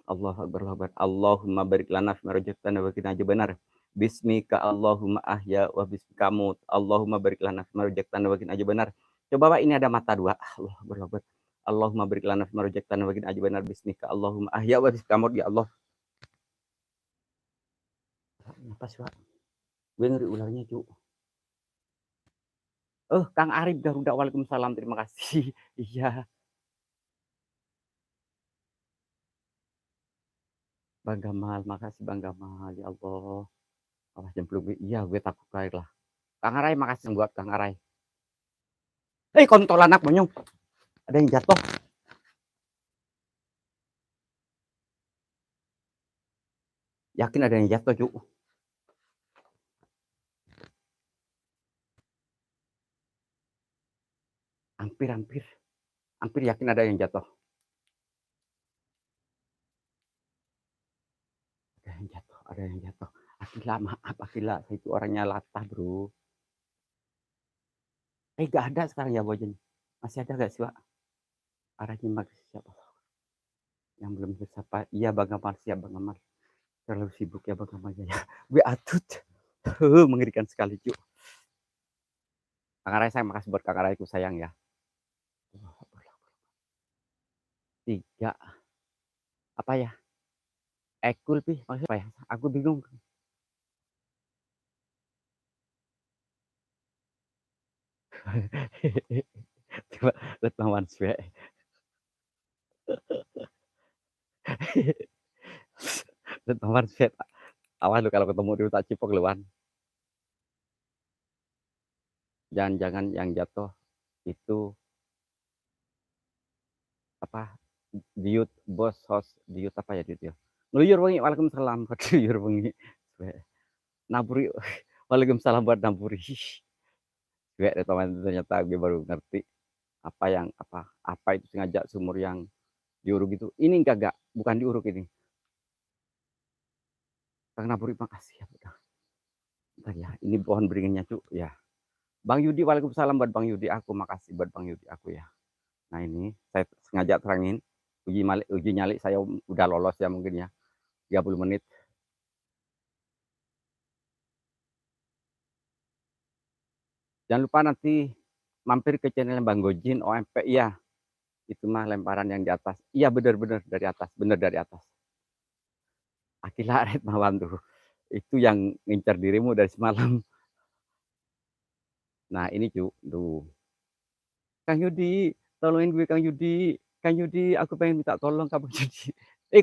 Allahu Akbar, Allahu Akbar. Allahumma barik lana fima razaqtana wa qina adzabannar. Bismika Allahumma ahya wa bismika amut. Allahumma barik lana fima razaqtana wa qina adzabannar. Coba Pak, ini ada mata dua. Allahu Akbar, Allahu Akbar. Allahumma barik lana fima razaqtana wa qina adzabannar. Bismika Allahumma ahya wa bismika amut. Ya Allah. Apa sih Pak? Gue ngeri ularnya cu. Kang Arif Garuda. Waalaikumsalam. Terima kasih. Iya. Bang Gamal, makasih Bang Gamal. Ya Allah. Awas jam belum. Iya, gue takut air lah. Kang Arai, makasih buat Kang Arai. Kontol anak monyong. Ada yang jatuh. Yakin ada yang jatuh, cu. Hampir yakin ada yang jatuh. Ada yang jatuh. Akila, maaf Akila. Saya itu orangnya latah, bro. Gak ada sekarang ya Bojen. Masih ada gak sih, Pak? Arahnya masih siapa? Yang belum bersapa. Iya, Bang Gamal. Siap, Bang Gamal. Terlalu sibuk ya Bang Gamal ya. Gue atut. Mengerikan sekali, cu. Kang Arai, saya makasih buat Kang Arai, ku sayang ya. 3. Apa ya? Ekul, Pi. Maksudnya apa ya? Aku bingung. Coba lihat lawan Swe. Lihat lawan Swe. Awas lu kalau ketemu dia tak cipok lu Wan. Jangan-jangan yang jatuh itu apa? Diut bos host diut apa ya diut ya? Ngeluyur wengi. Waalaikumsalam buat ngeluyur wengi. Naburi. Waalaikumsalam buat naburi. Gue teman ternyata gue baru ngerti apa itu sengaja sumur yang diuruk itu. Ini enggak, bukan diuruk ini. Kang Naburi makasih ya. Bentar ya, ini pohon beringinnya cu ya. Bang Yudi, waalaikumsalam buat Bang Yudi aku, makasih buat Bang Yudi aku ya. Nah ini saya sengaja terangin uji nyali saya udah lolos ya mungkin ya 30 menit. Jangan lupa nanti mampir ke channel Bang Gojin OMP ya. Itu mah lemparan yang di atas. Iya benar-benar dari atas, benar dari atas. Akila Red Mawan tuh. Itu yang ngincar dirimu dari semalam. Nah ini cu, tuh. Kang Yudi, tolongin gue Kang Yudi. Kang Yudi, aku pengen minta tolong Kang Yudi.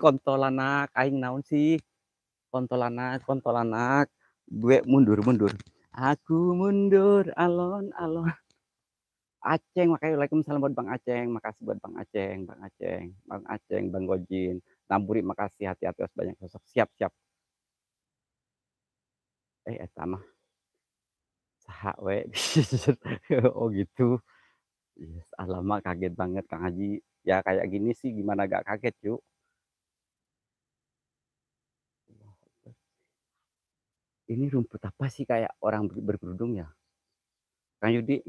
Kontol anak, aing naon sih? Kontol anak. Gue mundur. Aku mundur alon-alon. Aceng, makanya waalaikumsalam buat Bang Aceng. Makasih buat Bang Aceng, Bang Gojin. Namburi makasih hati-hati banyak sosok. Siap. Eta mah saha we. Oh gitu. Yes, alamak kaget banget Kang Haji. Ya kayak gini sih gimana gak kaget, cu. Ini rumput apa sih kayak orang berkerudung ya? Kang Yudi,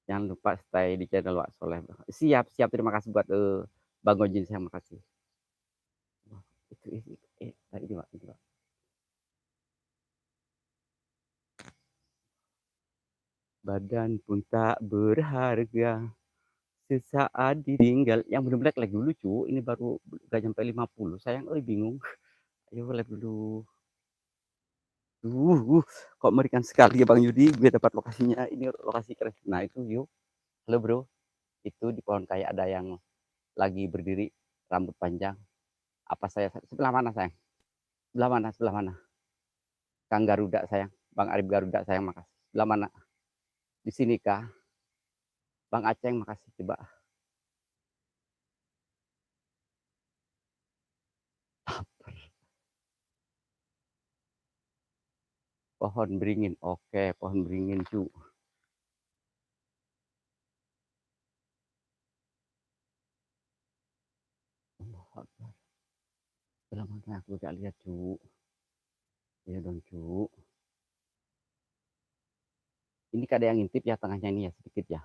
jangan lupa stay di channel Wak Soleh. Siap. Terima kasih buat Bang Gojin, saya makasih. Wah, itu tadi itu Pak. Badan pun tak berharga sesaat ditinggal. Yang benar-benar like dulu cu. Ini baru gak sampai 50. Sayang, bingung. Ayo like dulu. Kok merikan sekali ya Bang Yudi. Gue dapat lokasinya. Ini lokasi keren. Nah itu yuk. Halo bro. Itu di pohon kayak ada yang lagi berdiri rambut panjang. Apa saya sebelah mana sayang? Sebelah mana? Kang Garuda sayang. Bang Arif Garuda sayang makasih. Sebelah mana? Di sini kah? Bang Aceng makasih coba. Pohon beringin, oke, pohon beringin, cu. Allahu Akbar. Udah lama aku gak lihat, cu. Iya dong, cu. Ini kada yang ngintip ya tengahnya ini ya sedikit ya.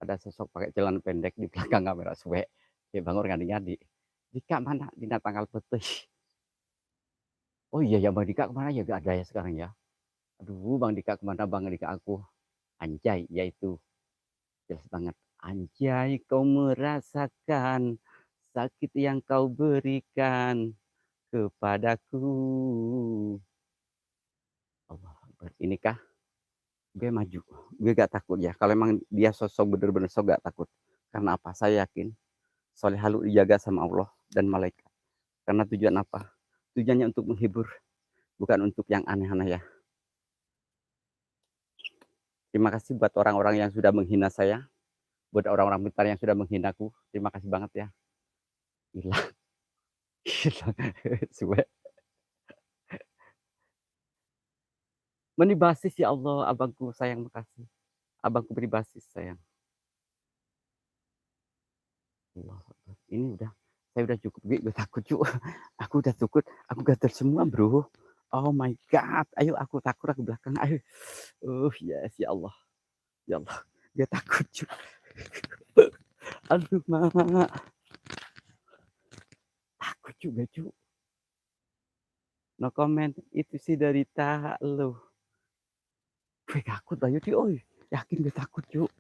Ada sosok pakai celana pendek di belakang kamera suwe. Kayak bangun ngadi-ngadi. Dika mana dina tanggal petih. Oh iya ya Bang Dika kemana ya gak ada ya sekarang ya. Aduh Bang Dika kemana Bang Dika aku. Anjay yaitu jelas banget. Anjay kau merasakan sakit yang kau berikan kepadaku. Allah Akbar. Inikah gue maju. Gue gak takut ya. Kalau emang dia sosok bener-bener sok gak takut. Karena apa? Saya yakin Soleh Halu dijaga sama Allah dan malaikat. Karena tujuan apa? Tujuannya untuk menghibur, bukan untuk yang aneh-aneh ya. Terima kasih buat orang-orang yang sudah menghina saya, buat orang-orang pintar yang sudah menghinaku. Terima kasih banget ya. Hilang, hilang. Suwe. Meni basis ya Allah, abangku sayang makasih. Abangku beri basis sayang. Allah, ini udah, saya udah cukup, gue takut cu. Aku udah takut, aku gatel semua bro. Oh my god, ayo aku takut aku belakang, ayo. Yes ya Allah, ya Allah, dia takut cu. Aduh mak, takut juga cu. No comment, itu sih dari tak lo. Gue takut ayo cu, oi. Yakin gue takut cu.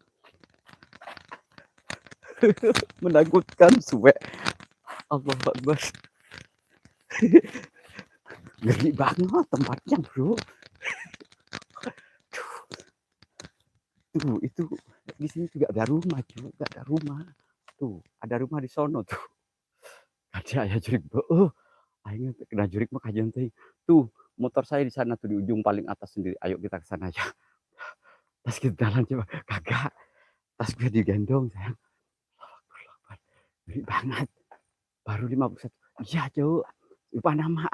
Menakutkan suwe. Allah Akbar. Ngeri banget tempatnya bro. Tuh itu di sini juga ada rumah juga ada rumah. Tuh ada rumah di sono tuh. Ada ayah jurik oh akhirnya kena jurik mah kajian tuh motor saya di sana tuh di ujung paling atas sendiri. Ayo kita ke sana aja. Tas kita jalan coba kagak. Tas gue digendong sayang. Ngeri banget. Baru 51. Iya cowok. Lupa nama.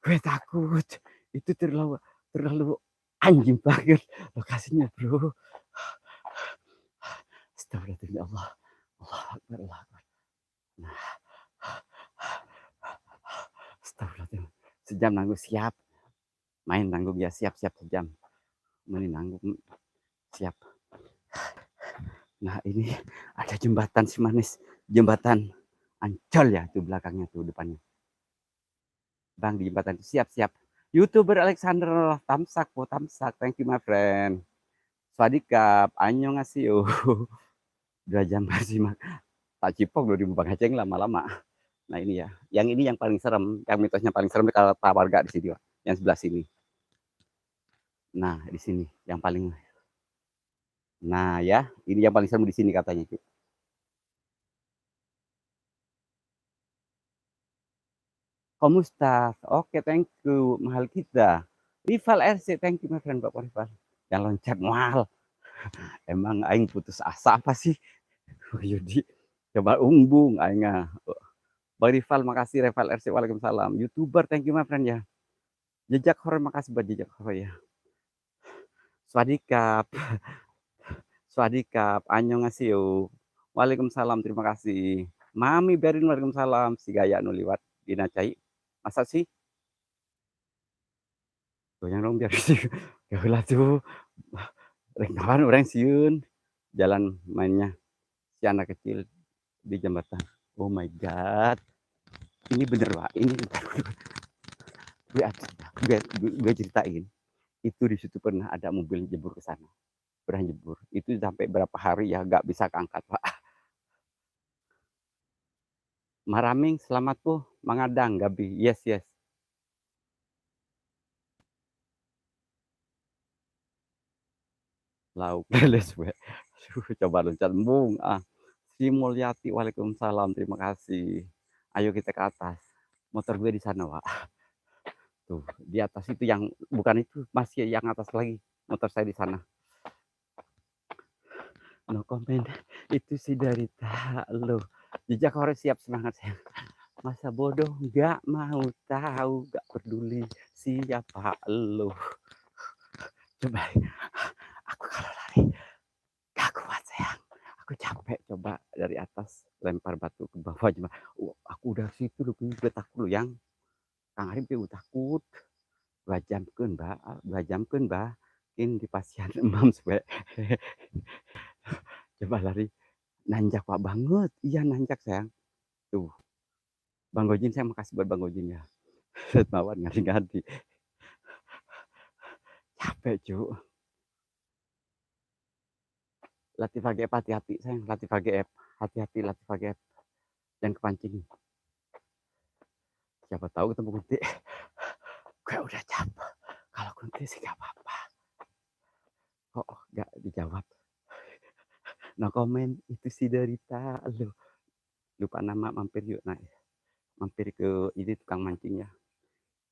Gue takut. Itu terlalu terlalu anjing banget lokasinya bro. Astagfirullahaladzim ya Allah. Allah Akbar, Allah Akbar. Nah, astagfirullahaladzim. Sejam nanggung siap. Main nanggung ya siap-siap sejam. Main nanggung siap. Nah ini ada jembatan si manis. Jembatan Ancol ya tuh belakangnya tuh depannya. Bang di jembatan itu siap-siap. YouTuber Alexander Tamsak, po Tamsak. Thank you my friend. Swadikap, annyeonghaseyo. 2 jam masih mak. Tak cipok 2000 Bang Aceng lama-lama. Nah ini ya, yang ini yang paling serem, yang mitosnya paling serem kalau warga di sini, yang sebelah sini. Nah di sini yang paling, nah ya, ini yang paling serem di sini katanya. Komustas, oke thank you, mahal kita. Rival RC, thank you my friend Bapak Rival. Yang loncat mahal. Emang aing putus asa apa sih? Yudi, coba umbung aingnya. Bang Rival, makasih Rival RC, waalaikumsalam. YouTuber, thank you my friend ya. Jejak horor, makasih buat jejak horor ya. Swadikap. Swadikap, annyeonghaseyo. Waalaikumsalam, terima kasih. Mami Berin, waalaikumsalam. Si gaya nu liwat dina cai. Masa sih? Goyang dong biar sih. Ya ulah tuh. Rek kawan orang siun. Jalan mainnya si anak kecil di jembatan. Oh my god. Ini bener Pak. Ini gue ceritain. Itu di situ pernah ada mobil jebur ke sana. Pernah jebur. Itu sampai berapa hari ya nggak bisa keangkat Pak. Maraming, selamat po, mangadang gabi. Yes, yes. Lauk leles we. Coba loncat embung. Ah. Si Mulyati, waalaikumsalam, terima kasih. Ayo kita ke atas. Motor gue di sana, Pak. Tuh, di atas itu yang bukan itu, masih yang atas lagi. Motor saya di sana. No comment. Itu sih dari tak lo. Jejak horor siap semangat saya. Masa bodoh nggak mau tahu, nggak peduli siapa elu. Coba, aku kalau lari gak kuat sayang. Aku capek coba dari atas lempar batu ke bawah cuma aku udah situ loh gue takut loh yang Kang Arif gue takut 2 jam Mbak 2 jam Mbak in di pasien emam supaya coba lari nanjak Pak banget iya nanjak sayang tuh Bang Gojin saya makasih buat Bang Gojin ya mawar nganti-nganti capek cu latih VGF hati-hati sayang latih VGF hati-hati latih VGF dan kepancing siapa tahu ketemu kunti gue udah capek kalau kunti sih gak apa-apa kok gak dijawab no comment itu si derita lu lupa nama mampir yuk nah mampir ke ini tukang mancing ya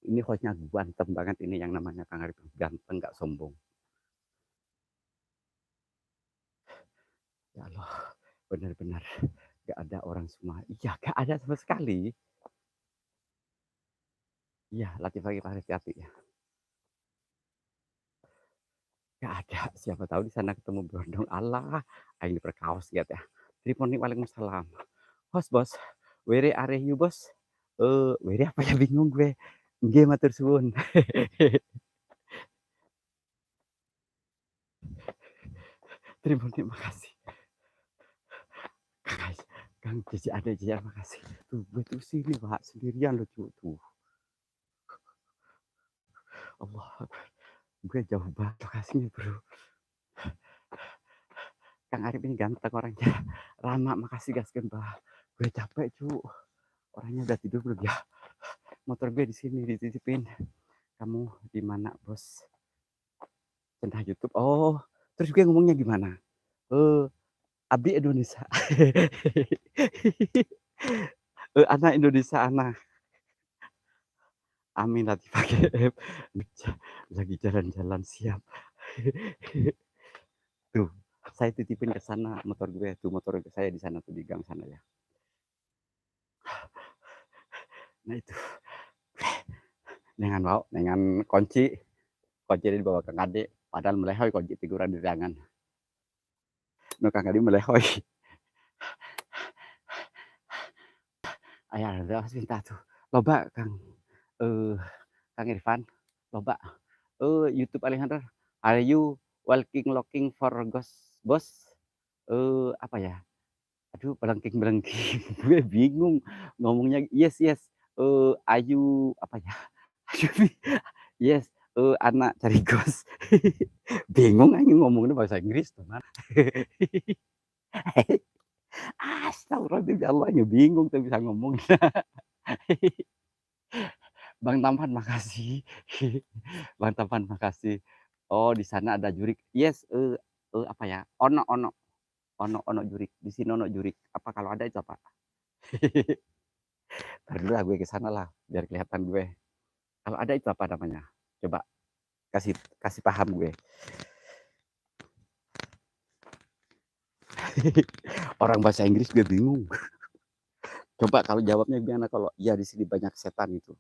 ini hostnya ganteng banget ini yang namanya Kang Arif ganteng gak sombong ya Allah benar-benar gak ada orang semua iya gak ada sama sekali iya latih pagi hati-hati ya gak ada siapa tahu di sana ketemu berondong Allah aing diperkaos gitu ya Triponi waalaikumsalam host bos where are you bos where apa ya bingung gue nggih matur suwun Triponi makasih guys Kang Cici ada Cici makasih tuh gue tuh sini pak sendirian lucu tuh Allah gue jauh banget lokasinya bro Kang Arif ini ganteng orangnya Rama makasih gaskeun bah gue capek cu orangnya udah tidur belum ya motor gue di sini dititipin kamu di mana bos centang YouTube oh terus gue ngomongnya gimana Abdi Indonesia anak Indonesia anak Amin Latif AGM lagi jalan-jalan siap tuh saya titipin ke sana motor gue tuh motor saya di sana tuh di gang sana ya nah itu dengan mau dengan kunci dibawa ke Kade padahal melehoy kunci figuran di tangan no Kang Adi melehoy ayah ada minta tuh loba Kang Kang Irfan loba YouTube Alexander are you walking looking for ghost bos apa ya aduh belengking gue bingung ngomongnya yes yes ayu apa ya aduh yes anak cari ghost bingung aja ngomongnya bahasa Inggris teman astagfirullahaladzim ya Allah bingung tuh bisa ngomong Bang Tampan makasih Bang Tampan makasih oh di sana ada jurik yes apa ya ono jurik di sini ono jurik apa kalau ada itu apa ntar dulu lah gue ke sana lah biar kelihatan gue kalau ada itu apa namanya coba kasih kasih paham gue orang bahasa Inggris gue bingung coba kalau jawabnya gimana kalau ya di sini banyak setan itu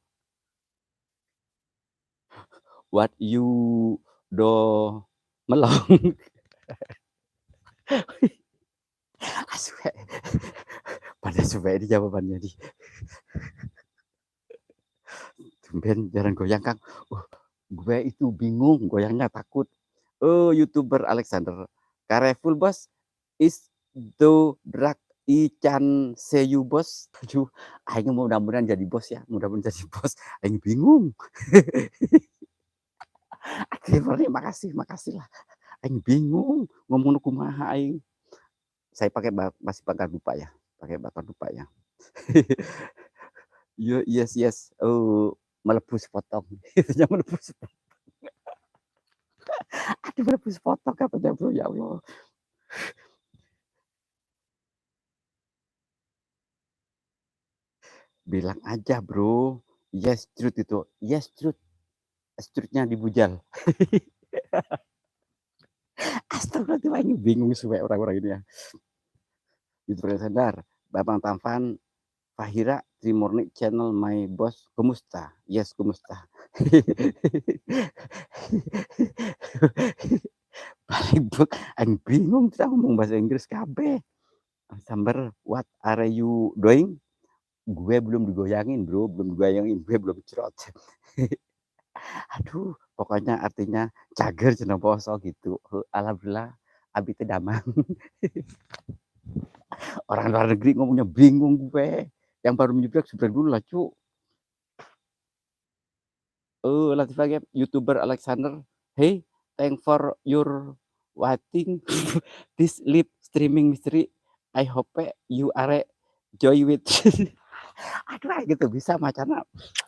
what you do melong aswe pada supaya di jawabannya di tumben jarang goyang Kang gue itu bingung goyangnya takut YouTuber Alexander Careful bos is the drag Ican Seyu bos aduh aing mudah-mudahan jadi bos ya mudah-mudahan jadi bos aing bingung akhirnya makasih lah aing bingung ngomong kumaha aing saya pakai masih pakai lupa ya pakai bakar lupa ya yes yes melebus potong itu melebus aduh melebus potong katanya bro ya Allah bilang aja bro yes truth itu yes truth truthnya dibujal astagfirullahaladzim bingung supaya orang-orang ini ya youtuber sadar Bapak Tampan Fahira Trimurni channel my boss kumusta? Yes, kumusta? Paling aing bingung kita ngomong bahasa Inggris kabeh. Sambar, "What are you doing?" Gue belum digoyangin, Bro, belum digoyangin, gue belum cerot. Aduh, pokoknya artinya cager cenah poso gitu. Alhamdulillah abi teh damang. Orang luar negeri ngomongnya bingung gue. Yang baru menyebrang seberang dulu lah, Cuk. Latif lagi YouTuber Alexander, "Hey, thank for your watching this live streaming mystery. I hope you are joy with." Aduh aing gitu bisa macana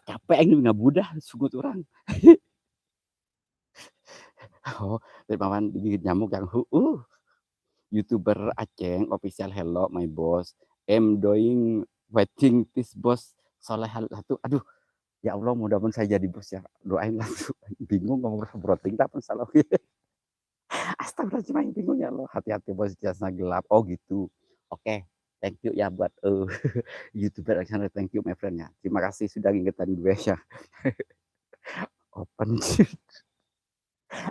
capek aing ngabudah sugut urang. Oh, dermawan digigit nyamuk yang YouTuber Aceng official hello my boss. I'm doing waiting this boss soleh satu. Aduh, ya Allah mudah-mudahan saya jadi bos ya. Doain lah tuh. Bingung ngomong broadcasting tapi salah. Astagfirullahaladzim, bingung ya Allah. Hati-hati bos jasnya gelap. Oh gitu. Oke, thank you ya buat YouTuber Alexander. Thank you my friend ya. Terima kasih sudah ngingetin gue ya. Open.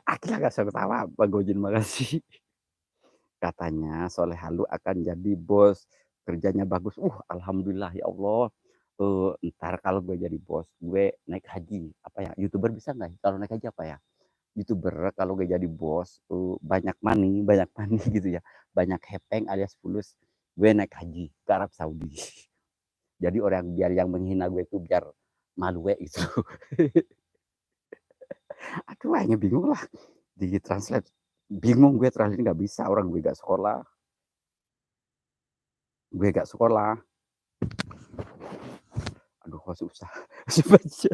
Akhirnya gak usah ketawa. Bang Gojin makasih. Katanya Soleh Halu akan jadi bos. Kerjanya bagus. Alhamdulillah ya Allah. Ntar kalau gue jadi bos, gue naik haji. Apa ya? YouTuber bisa nggak? Kalau naik haji apa ya? YouTuber kalau gue jadi bos, banyak money gitu ya, banyak hepeng alias fulus, gue naik haji ke Arab Saudi. Jadi orang biar yang menghina gue itu biar malu we gitu. Aduh, akhirnya bingung lah di translate. Bingung gue translate nggak bisa, orang gue gak sekolah. Gue gak sekolah. Aduh, kok susah. Baca.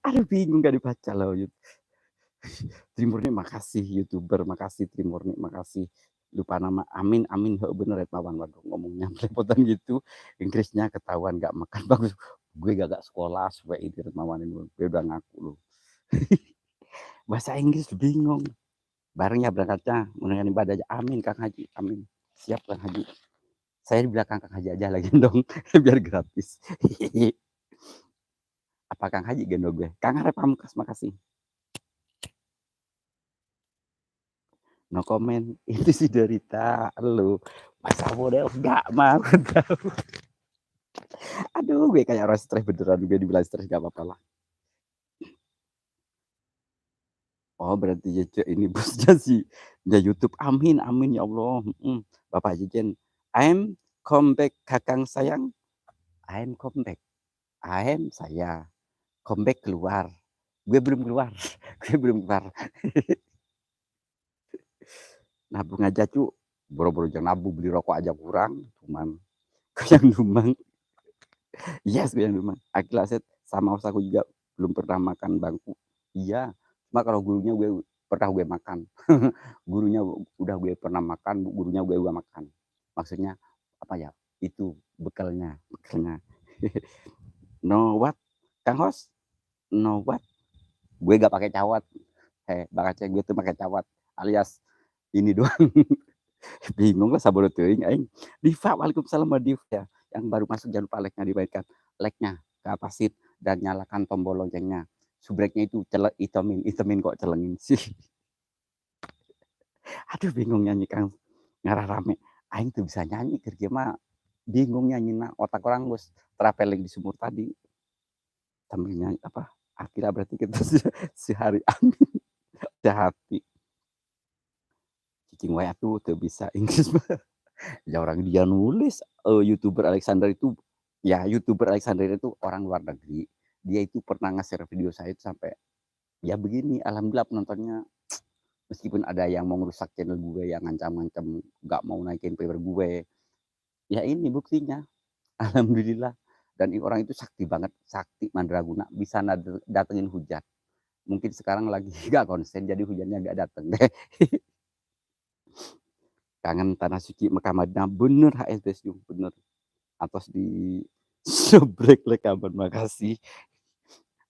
Aduh, bingung gak dibaca loh. Trimurni makasih YouTuber, makasih Trimurni, makasih. Lupa nama, amin, amin, bener ya Pawan, waduh ngomongnya belepotan gitu, Inggrisnya ketahuan gak makan bagus. Gue gak sekolah, supaya ini Retmawan ini, gue udah ngaku loh. Bahasa Inggris bingung. Bareng ya berangkatnya, menunaikan ibadah aja, amin Kang Haji, amin. Siap Kang Haji. Saya di belakang Kang Haji aja lagi dong, biar gratis. Apa Kang Haji gendong gue? Kang Arep Pamungkas, makasih. No comment, itu si derita lu. Masa model nggak mau tahu. Aduh, gue kayak orang stres beneran, gue dibilang stres gak apa-apa lah. Oh, berarti Jeje ini bosnya sih ya YouTube. Amin, amin ya Allah. Bapak Jejen, I'm come back kakang sayang. I'm come back. I'm saya. Come back keluar. Gue belum keluar. Gue belum keluar. Nabung aja cu. Boro-boro jangan nabung, beli rokok aja kurang. Cuman gue yang numang. Yes, gue yang numang. Akil Aset sama aku juga belum pernah makan bangku. Iya. Cuma kalau gurunya gue pernah gue makan. Gurunya udah gue pernah makan, gurunya gue udah makan. Maksudnya apa ya? Itu bekalnya, bekalnya. No what? Kang Hos? No what? Gue gak pakai cawat. Bakal gue tuh pakai cawat alias ini doang. Bingung lah sabar teuing aing. Diva, waalaikumsalam Div ya. Yang baru masuk jangan lupa like-nya dibaikkan. Like-nya ke apasit dan nyalakan tombol loncengnya. Subreknya itu itemin kok celengin sih. Aduh bingung nyanyi Kang. Ngarah rame. Aing tuh bisa nyanyi kerja mah bingung nyanyi otak orang gus traveling di sumur tadi. Sambil nyanyi apa? Akhirnya berarti kita sehari amin. Sehati. Cicing wae tuh tuh bisa Inggris mah. Ya orang dia nulis YouTuber Alexander itu ya YouTuber Alexander itu orang luar negeri. Dia itu pernah nge-share video saya itu sampai ya begini, alhamdulillah penontonnya meskipun ada yang mau ngerusak channel gue yang ngancam-ngancam nggak mau naikin payper gue. Ya ini buktinya. Alhamdulillah. Dan orang itu sakti banget, sakti mandraguna bisa datengin hujan. Mungkin sekarang lagi gak konsen jadi hujannya gak dateng deh. Kangen tanah suci Mekah Madinah bener HSBS bener. Atas di sebrek rekaman makasih.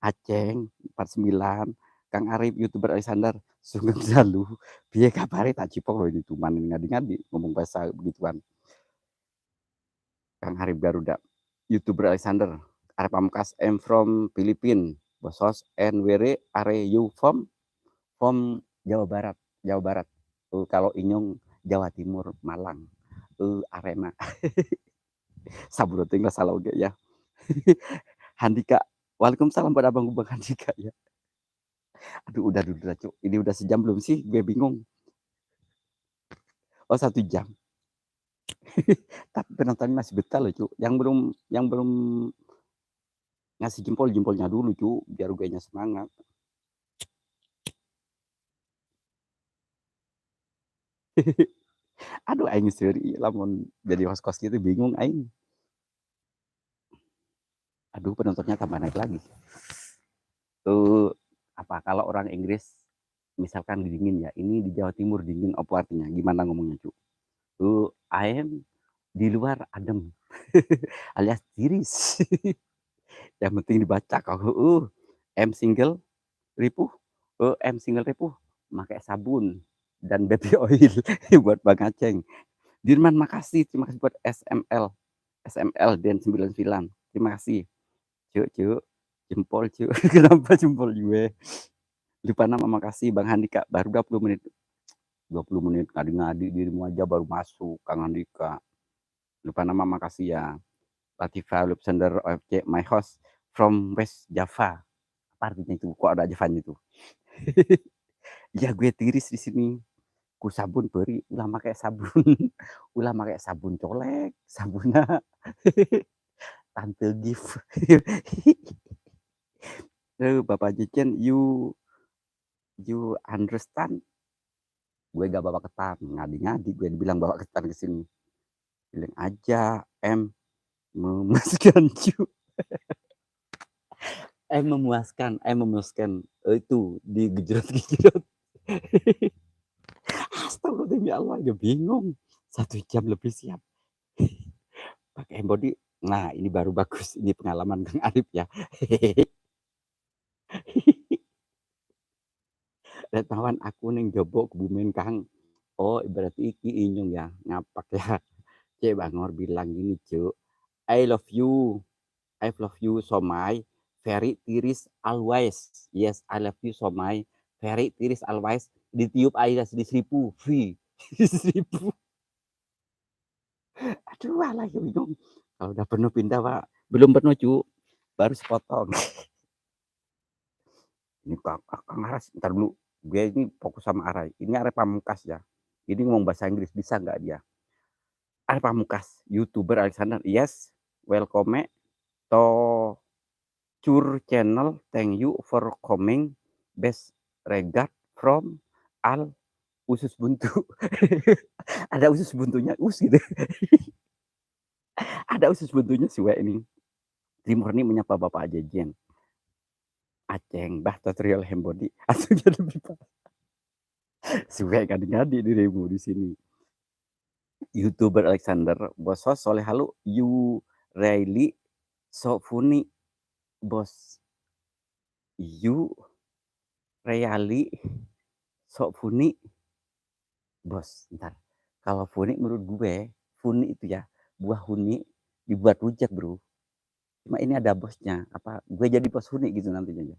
Aceng 49, Kang Arif YouTuber Alexander Sugeng Zalu piye kabare tak cipok loh itu manin ngadi-ngadi ngomong bahasa begituan. Kang Arif Garuda YouTuber Alexander. Arep Pamungkas, I'm from Philippines. Bosos, and where are you from? From Jawa Barat. Jawa Barat. Kalau Inyong Jawa Timur, Malang. Arema. Saburoting lah salah oge ya. Handika. Waalaikumsalam pada Bang Handika ya. Aduh, udah dulu Cuk. Ini udah sejam belum sih? Gue bingung. Oh, 1 jam. Tapi penontonnya masih betah loh, Cuk. Yang belum ngasih jempolnya dulu, Cuk, biar gue nya semangat. Aduh, aing seuri lamun jadi host kos gitu bingung aing. Aduh, penontonnya tambah naik lagi. Apa kalau orang Inggris misalkan dingin ya, ini di Jawa Timur dingin apa artinya? Gimana ngomongnya, Cuk? I am di luar adem. Alias tiris. Yang penting dibaca kalau M single ripuh, M single ripuh, pakai sabun dan baby oil buat Bang Aceng. Dirman makasih, terima kasih buat SML dan 99. Terima kasih. Cuk, jempol cuk. Kenapa jempol gue? Lupa nama, makasih Bang Handika. Baru 20 menit. 20 menit ngadi-ngadi dirimu aja baru masuk Kang Handika. Lupa nama, makasih ya. Latifah Alexander OFC, my host from West Java. Apa artinya itu? Kok ada Javanya itu? Ya gue tiris di sini. Ku sabun beri, ulah pakai sabun. Ulah pakai sabun colek, sabunnya tante gift. Bapak Jejen, you understand? Gue gak bawa ketan, ngadi-ngadi gue dibilang bawa ketan ke sini. Bilang aja, memuaskan you. memuaskan. Itu digejrot-gejrot. Astagfirullah, demi Allah, ya bingung. 1 jam lebih siap. Pakai body. Nah, ini baru bagus. Ini pengalaman Kang Arif ya. Retawan aku neng jobo kebumen Kang. Oh, berarti iki Inyong ya, ngapak ya. Cek Bangor bilang gini, Cuk. I love you. I love you so much. Very tiris always. Yes, I love you so much. Very tiris always. Ditiup air di 1000. Free. 1000. Aduh, alah ya bingung. Kalau udah penuh pindah, Pak. Belum penuh, Cuk. Baru sepotong. Ini Kang Aras, ntar dulu. Gue ini fokus sama Arai. Ini Arai Pamungkas ya. Ini ngomong bahasa Inggris, bisa nggak dia? Arai Pamungkas, YouTuber Alexander. Yes, welcome to Cur channel. Thank you for coming. Best regard from Al Usus Buntu. Ada usus buntunya, gitu. Ada usus buntunya sih ini. Timurni menyapa Bapak Jejen. Aceng, bah tutorial hembody. Atau jadi pipa. Suwe ngadi-ngadi dirimu di sini. YouTuber Alexander, bos host soleh halu, you really so funny, bos. You really so funny, bos. Ntar, kalau funny menurut gue, funny itu ya, buah huni dibuat rujak bro. Cuma ini ada bosnya, apa? Gue jadi bos huni gitu nantinya.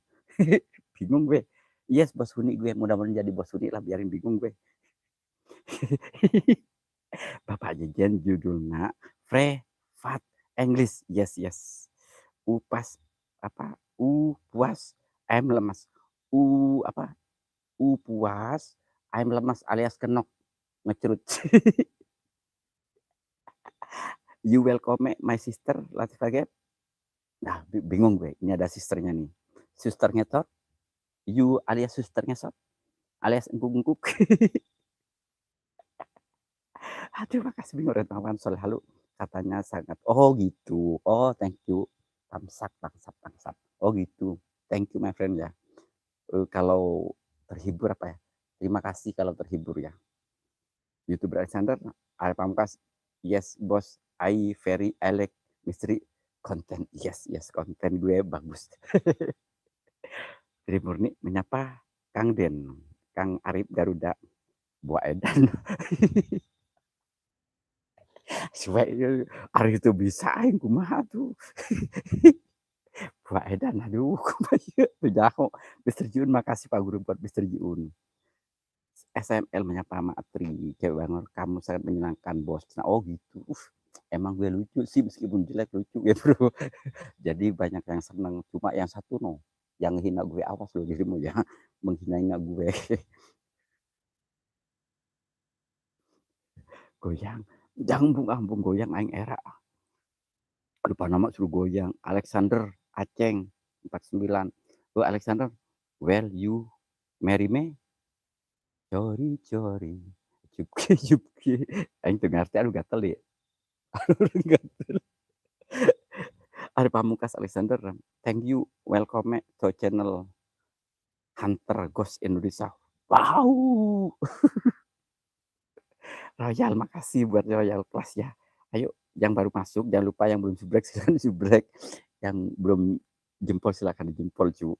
Bingung gue. Yes, bos huni gue, mudah-mudahan jadi bos huni lah, biarin bingung gue. Bapak Jejen judulnya Fat English. Yes. Upas apa? Puas I'm lemas. Apa? Puas I'm lemas alias kenok ngecrut. You welcome my sister Latifah. Nah, bingung gue. Ini ada sisternya nih. Susternya tot. You alias susternya sot. Alias engkuk-engkuk. Aduh, makasih bingung rentawan soal halu. Katanya sangat. Oh gitu. Oh, thank you. Tamsak. Oh gitu. Thank you my friend ya. Kalau terhibur apa ya? Terima kasih kalau terhibur ya. YouTuber Alexander, Arif Pamungkas. Yes, bos. I very like mystery content. Yes, konten gue bagus. Tri Murni menyapa Kang Den, Kang Arif Garuda, Buah Edan. Suwe ieu ari teu bisa aing kumaha tuh. Wah edan aduh kumaha ieu teu nyaho. Mister Jiun makasih Pak Guru buat Mister Jiun. SML menyapa Matri, cewek Bangor, kamu sangat menyenangkan bos. Nah, oh gitu. Emang gue lucu sih meskipun jelek lucu ya bro. Jadi banyak yang seneng. Cuma yang satu no, yang hina gue awas lo dirimu ya, menghina gue. Goyang, jambung ambung goyang aing era. Lupa nama suruh goyang. Alexander Aceng 49. Oh Alexander, well you marry me? Cori cori. Cupke cupke. Aing teu ngarti anu gatel ya. Ari Pamungkas Alexander, thank you, welcome to channel Hunter Ghost Indonesia. Wow, Royal, makasih buat Royal Plus ya. Ayo, yang baru masuk, jangan lupa yang belum subrek, silakan subrek. Yang belum jempol, silakan dijempol, cu.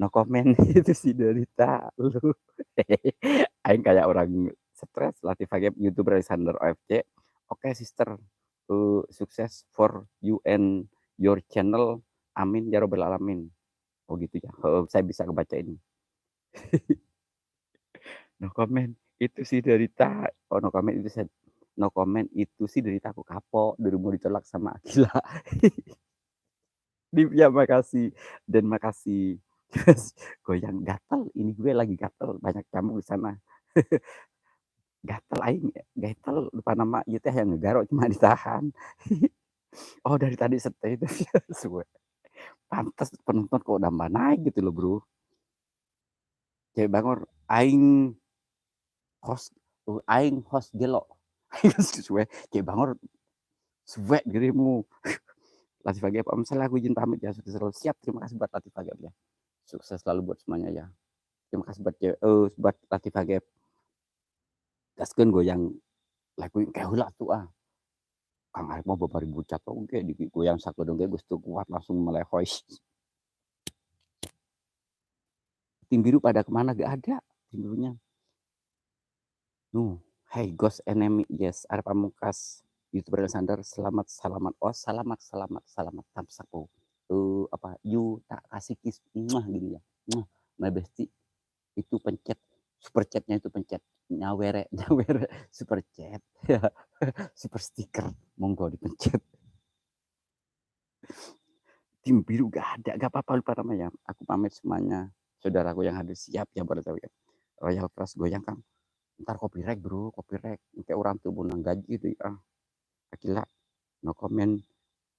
No comment, itu si derita lu. Aing kayak orang stres, Latif Agep, YouTuber Alexander OFC. Oke, sister, sukses for you and your channel. Amin, ya robbal alamin. Oh gitu ya, saya bisa kebaca ini. No comment, itu sih derita. Oh no comment itu saya, no comment itu sih derita aku kapok, dulu mau ditolak sama Akila. Ya makasih, dan makasih. Terus goyang gatal, ini gue lagi gatal, banyak kamu di sana. Gatal aing, gatal lupa nama ieu teh yang ngegaro cuma ditahan. Oh dari tadi stay itu suwe. Pantes penonton kok nambah naik gitu loh, Bro. Cewek Bangor, aing host aing host gelo. Aing suwe, Cewek Bangor suwe dirimu. Latif Agep, om salah aku izin pamit ya, sukses selalu. Siap, terima kasih buat Latif Agep ya. Sukses selalu buat semuanya ya. Terima kasih buat Latif Agep. Gaskeun goyang lagu kayak heula tuh ah. Kang Arif mah babari bucat oge digoyang sakedeung ge geus teu kuat langsung melehoy. Tim biru pada kemana? Gak ada tim birunya. Nuh, hey Ghost Enemy, yes, Arif Pamungkas, YouTuber Alexander, selamat, selamat, oh selamat, selamat, selamat, tamsapo. Apa, you tak kasih kiss, gini ya, my bestie, itu pencet, super chatnya itu pencet, nyawere, nyawere, super chat, super stiker, monggo dipencet. Tim biru gak ada, gak apa-apa lupa namanya. Aku pamit semuanya. Saudaraku yang hadir siap ya pada tahu ya. Royal Plus goyang Kang. Ntar copyright bro, copyright. Kayak orang tuh bunang gaji itu ya. Akila, no comment.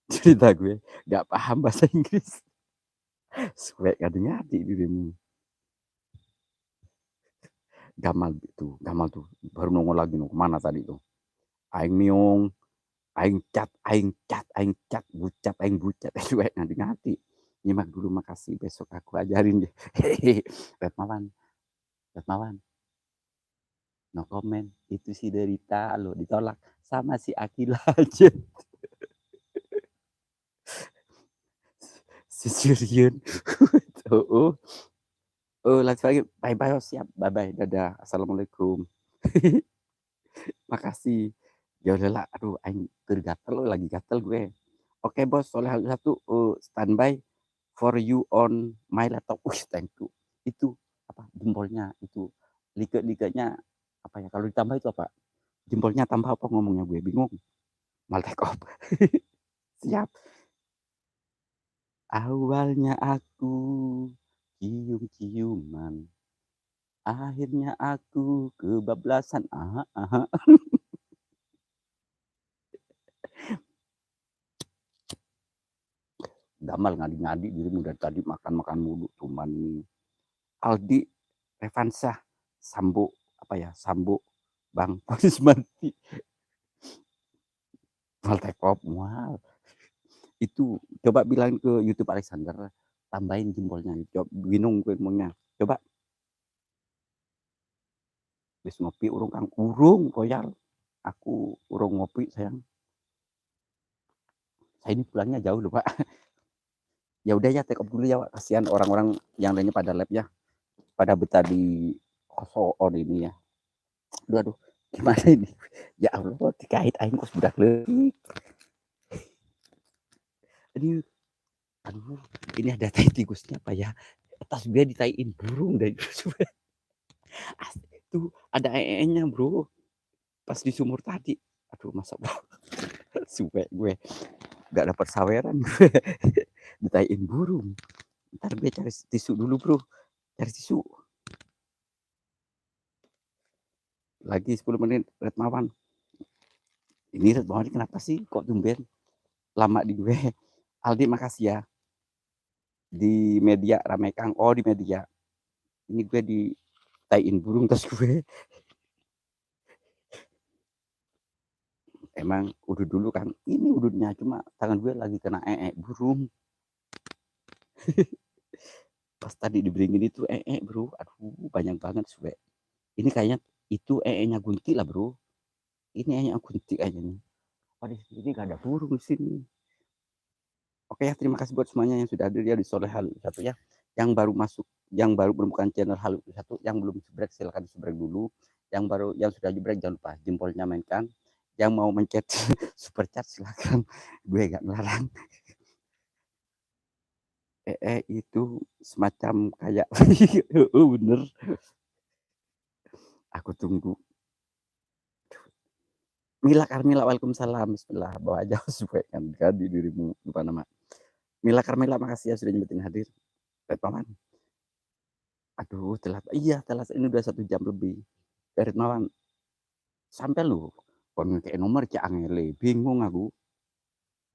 Cerita gue gak paham bahasa Inggris. Suwe katanya hati dirimu. Gamal tuh. Baru nongol lagi no. Kemana tadi tuh? Aing miung, aing cat, bucat. Suwe ngati-ngati. Nyimak dulu makasih, besok aku ajarin deh. Hehehe. Retmawan, no comment. Itu si derita lo ditolak sama si Akila aja. Si Syrian. Oh, lanjut lagi. Bye-bye, siap. Bye-bye, dadah. Assalamualaikum. Makasih. Ya udahlah, aduh, aing gatel lagi gatel gue. Oke bos, soleh satu standby for you on my laptop. Thank you. Itu apa jempolnya itu like-like-nya apa ya kalau ditambah itu apa? Jempolnya tambah apa ngomongnya gue bingung. Mal take off. Siap. Awalnya aku cium-ciuman, akhirnya aku kebablasan. Aha, aha. Gamal ngadi-ngadi dirimu dari tadi makan-makan mulu cuman Aldi Revansyah Sambo apa ya Sambo Bang Polis mati mal tekop mual itu coba bilang ke YouTube Alexander tambahin jempolnya coba bingung gue ngomongnya coba bis ngopi urung Kang urung royal aku urung ngopi sayang saya ini pulangnya jauh loh Pak. Ya udah ya take off dulu ya Pak. Kasihan orang-orang yang lainnya pada lab ya pada betah di kosoon ini ya aduh, aduh. Gimana ini? Ya Allah, dikait aing kos budak leutik. Aduh, aduh, ini ada tai tikusnya apa ya? Tas gue ditaiin burung dari tuh ada nya Bro, pas di sumur tadi. Aduh, masa suwe gue nggak dapat saweran gue ditaiin burung. Ntar gue cari tisu dulu Bro, cari tisu. Lagi 10 menit, Retmawan. Ini Retmawan kenapa sih kok tumben lama di gue? Aldi makasih ya. Di media ramai Kang. Oh di media. Ini gue ditaiin burung tas gue. Emang udut dulu kan. Ini udutnya cuma tangan gue lagi kena burung. Pas tadi diberingin itu Bro. Aduh banyak banget suwe. Ini kayaknya itu nya gunti lah Bro. Ini nya gunti kayaknya. Oh di sini gak ada burung di sini. Oke ya, terima kasih buat semuanya yang sudah hadir ya di Soleh Halu satu ya. Yang baru masuk, yang baru menemukan channel Halu satu, yang belum subrek silakan subrek dulu. Yang sudah jubrek jangan lupa jempolnya mainkan. Yang mau mencet super chat silakan. Gue gak ngelarang. Itu semacam kayak bener. Aku tunggu. Mila Karmila, waalaikumsalam. Bismillah, bawa aja supaya kan di dirimu lupa nama. Mila Karmila, makasih ya sudah nyempetin hadir. Baik, Paman. Aduh, telat. Iya, telat. Ini udah 1 jam lebih. Ritmawan, sampai lu. Kon kayak nomor cak angele. Bingung aku.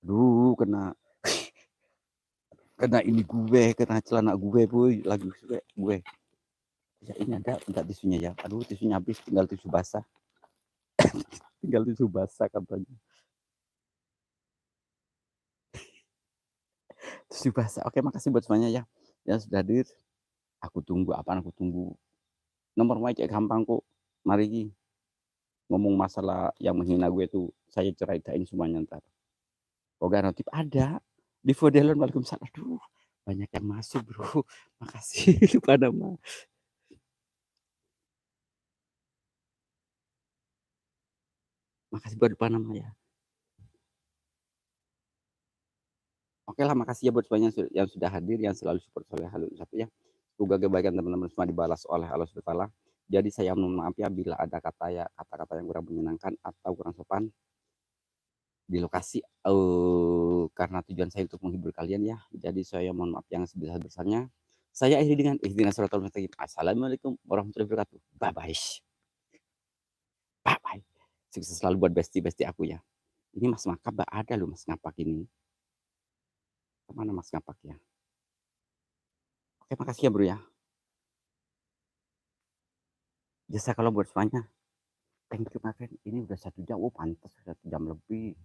Aduh, kena ini gue, kena celana gue, boy. Lagi gue. Ya, ini ada, minta tisunya ya. Aduh, tisunya habis, tinggal tisu basah. Tinggal tisu basah katanya. Tisu basah. Oke, makasih buat semuanya ya. Yang sudah hadir. Aku tunggu, apaan aku tunggu. Nomor cek gampang kok. Mari ngomong masalah yang menghina gue tuh. Saya ceritain semuanya ntar. Oga notif ada. Di Fodelon, waalaikumsalam. Aduh, banyak yang masuk Bro. Makasih lupa nama. Makasih buat lupa nama ya. Oke lah, makasih ya buat semuanya yang sudah hadir, yang selalu support Soleh Halu satu ya. Semoga kebaikan teman-teman semua dibalas oleh Allah SWT. Jadi saya mohon maaf ya bila ada kata-kata yang kurang menyenangkan atau kurang sopan di lokasi karena tujuan saya untuk menghibur kalian ya. Jadi saya mohon maaf yang sebesar-besarnya. Saya akhiri dengan ihdinas siratal mustaqim. Assalamualaikum warahmatullahi wabarakatuh. Bye bye. Bye bye. Sukses selalu buat bestie-bestie aku ya. Ini Mas Makap ada loh Mas Ngapak ini. Kemana Mas Ngapak ya? Oke, makasih ya Bro ya. Jasa kalau buat semuanya. Thank you my friend. Ini udah 1 jam. Oh pantas 1 jam lebih.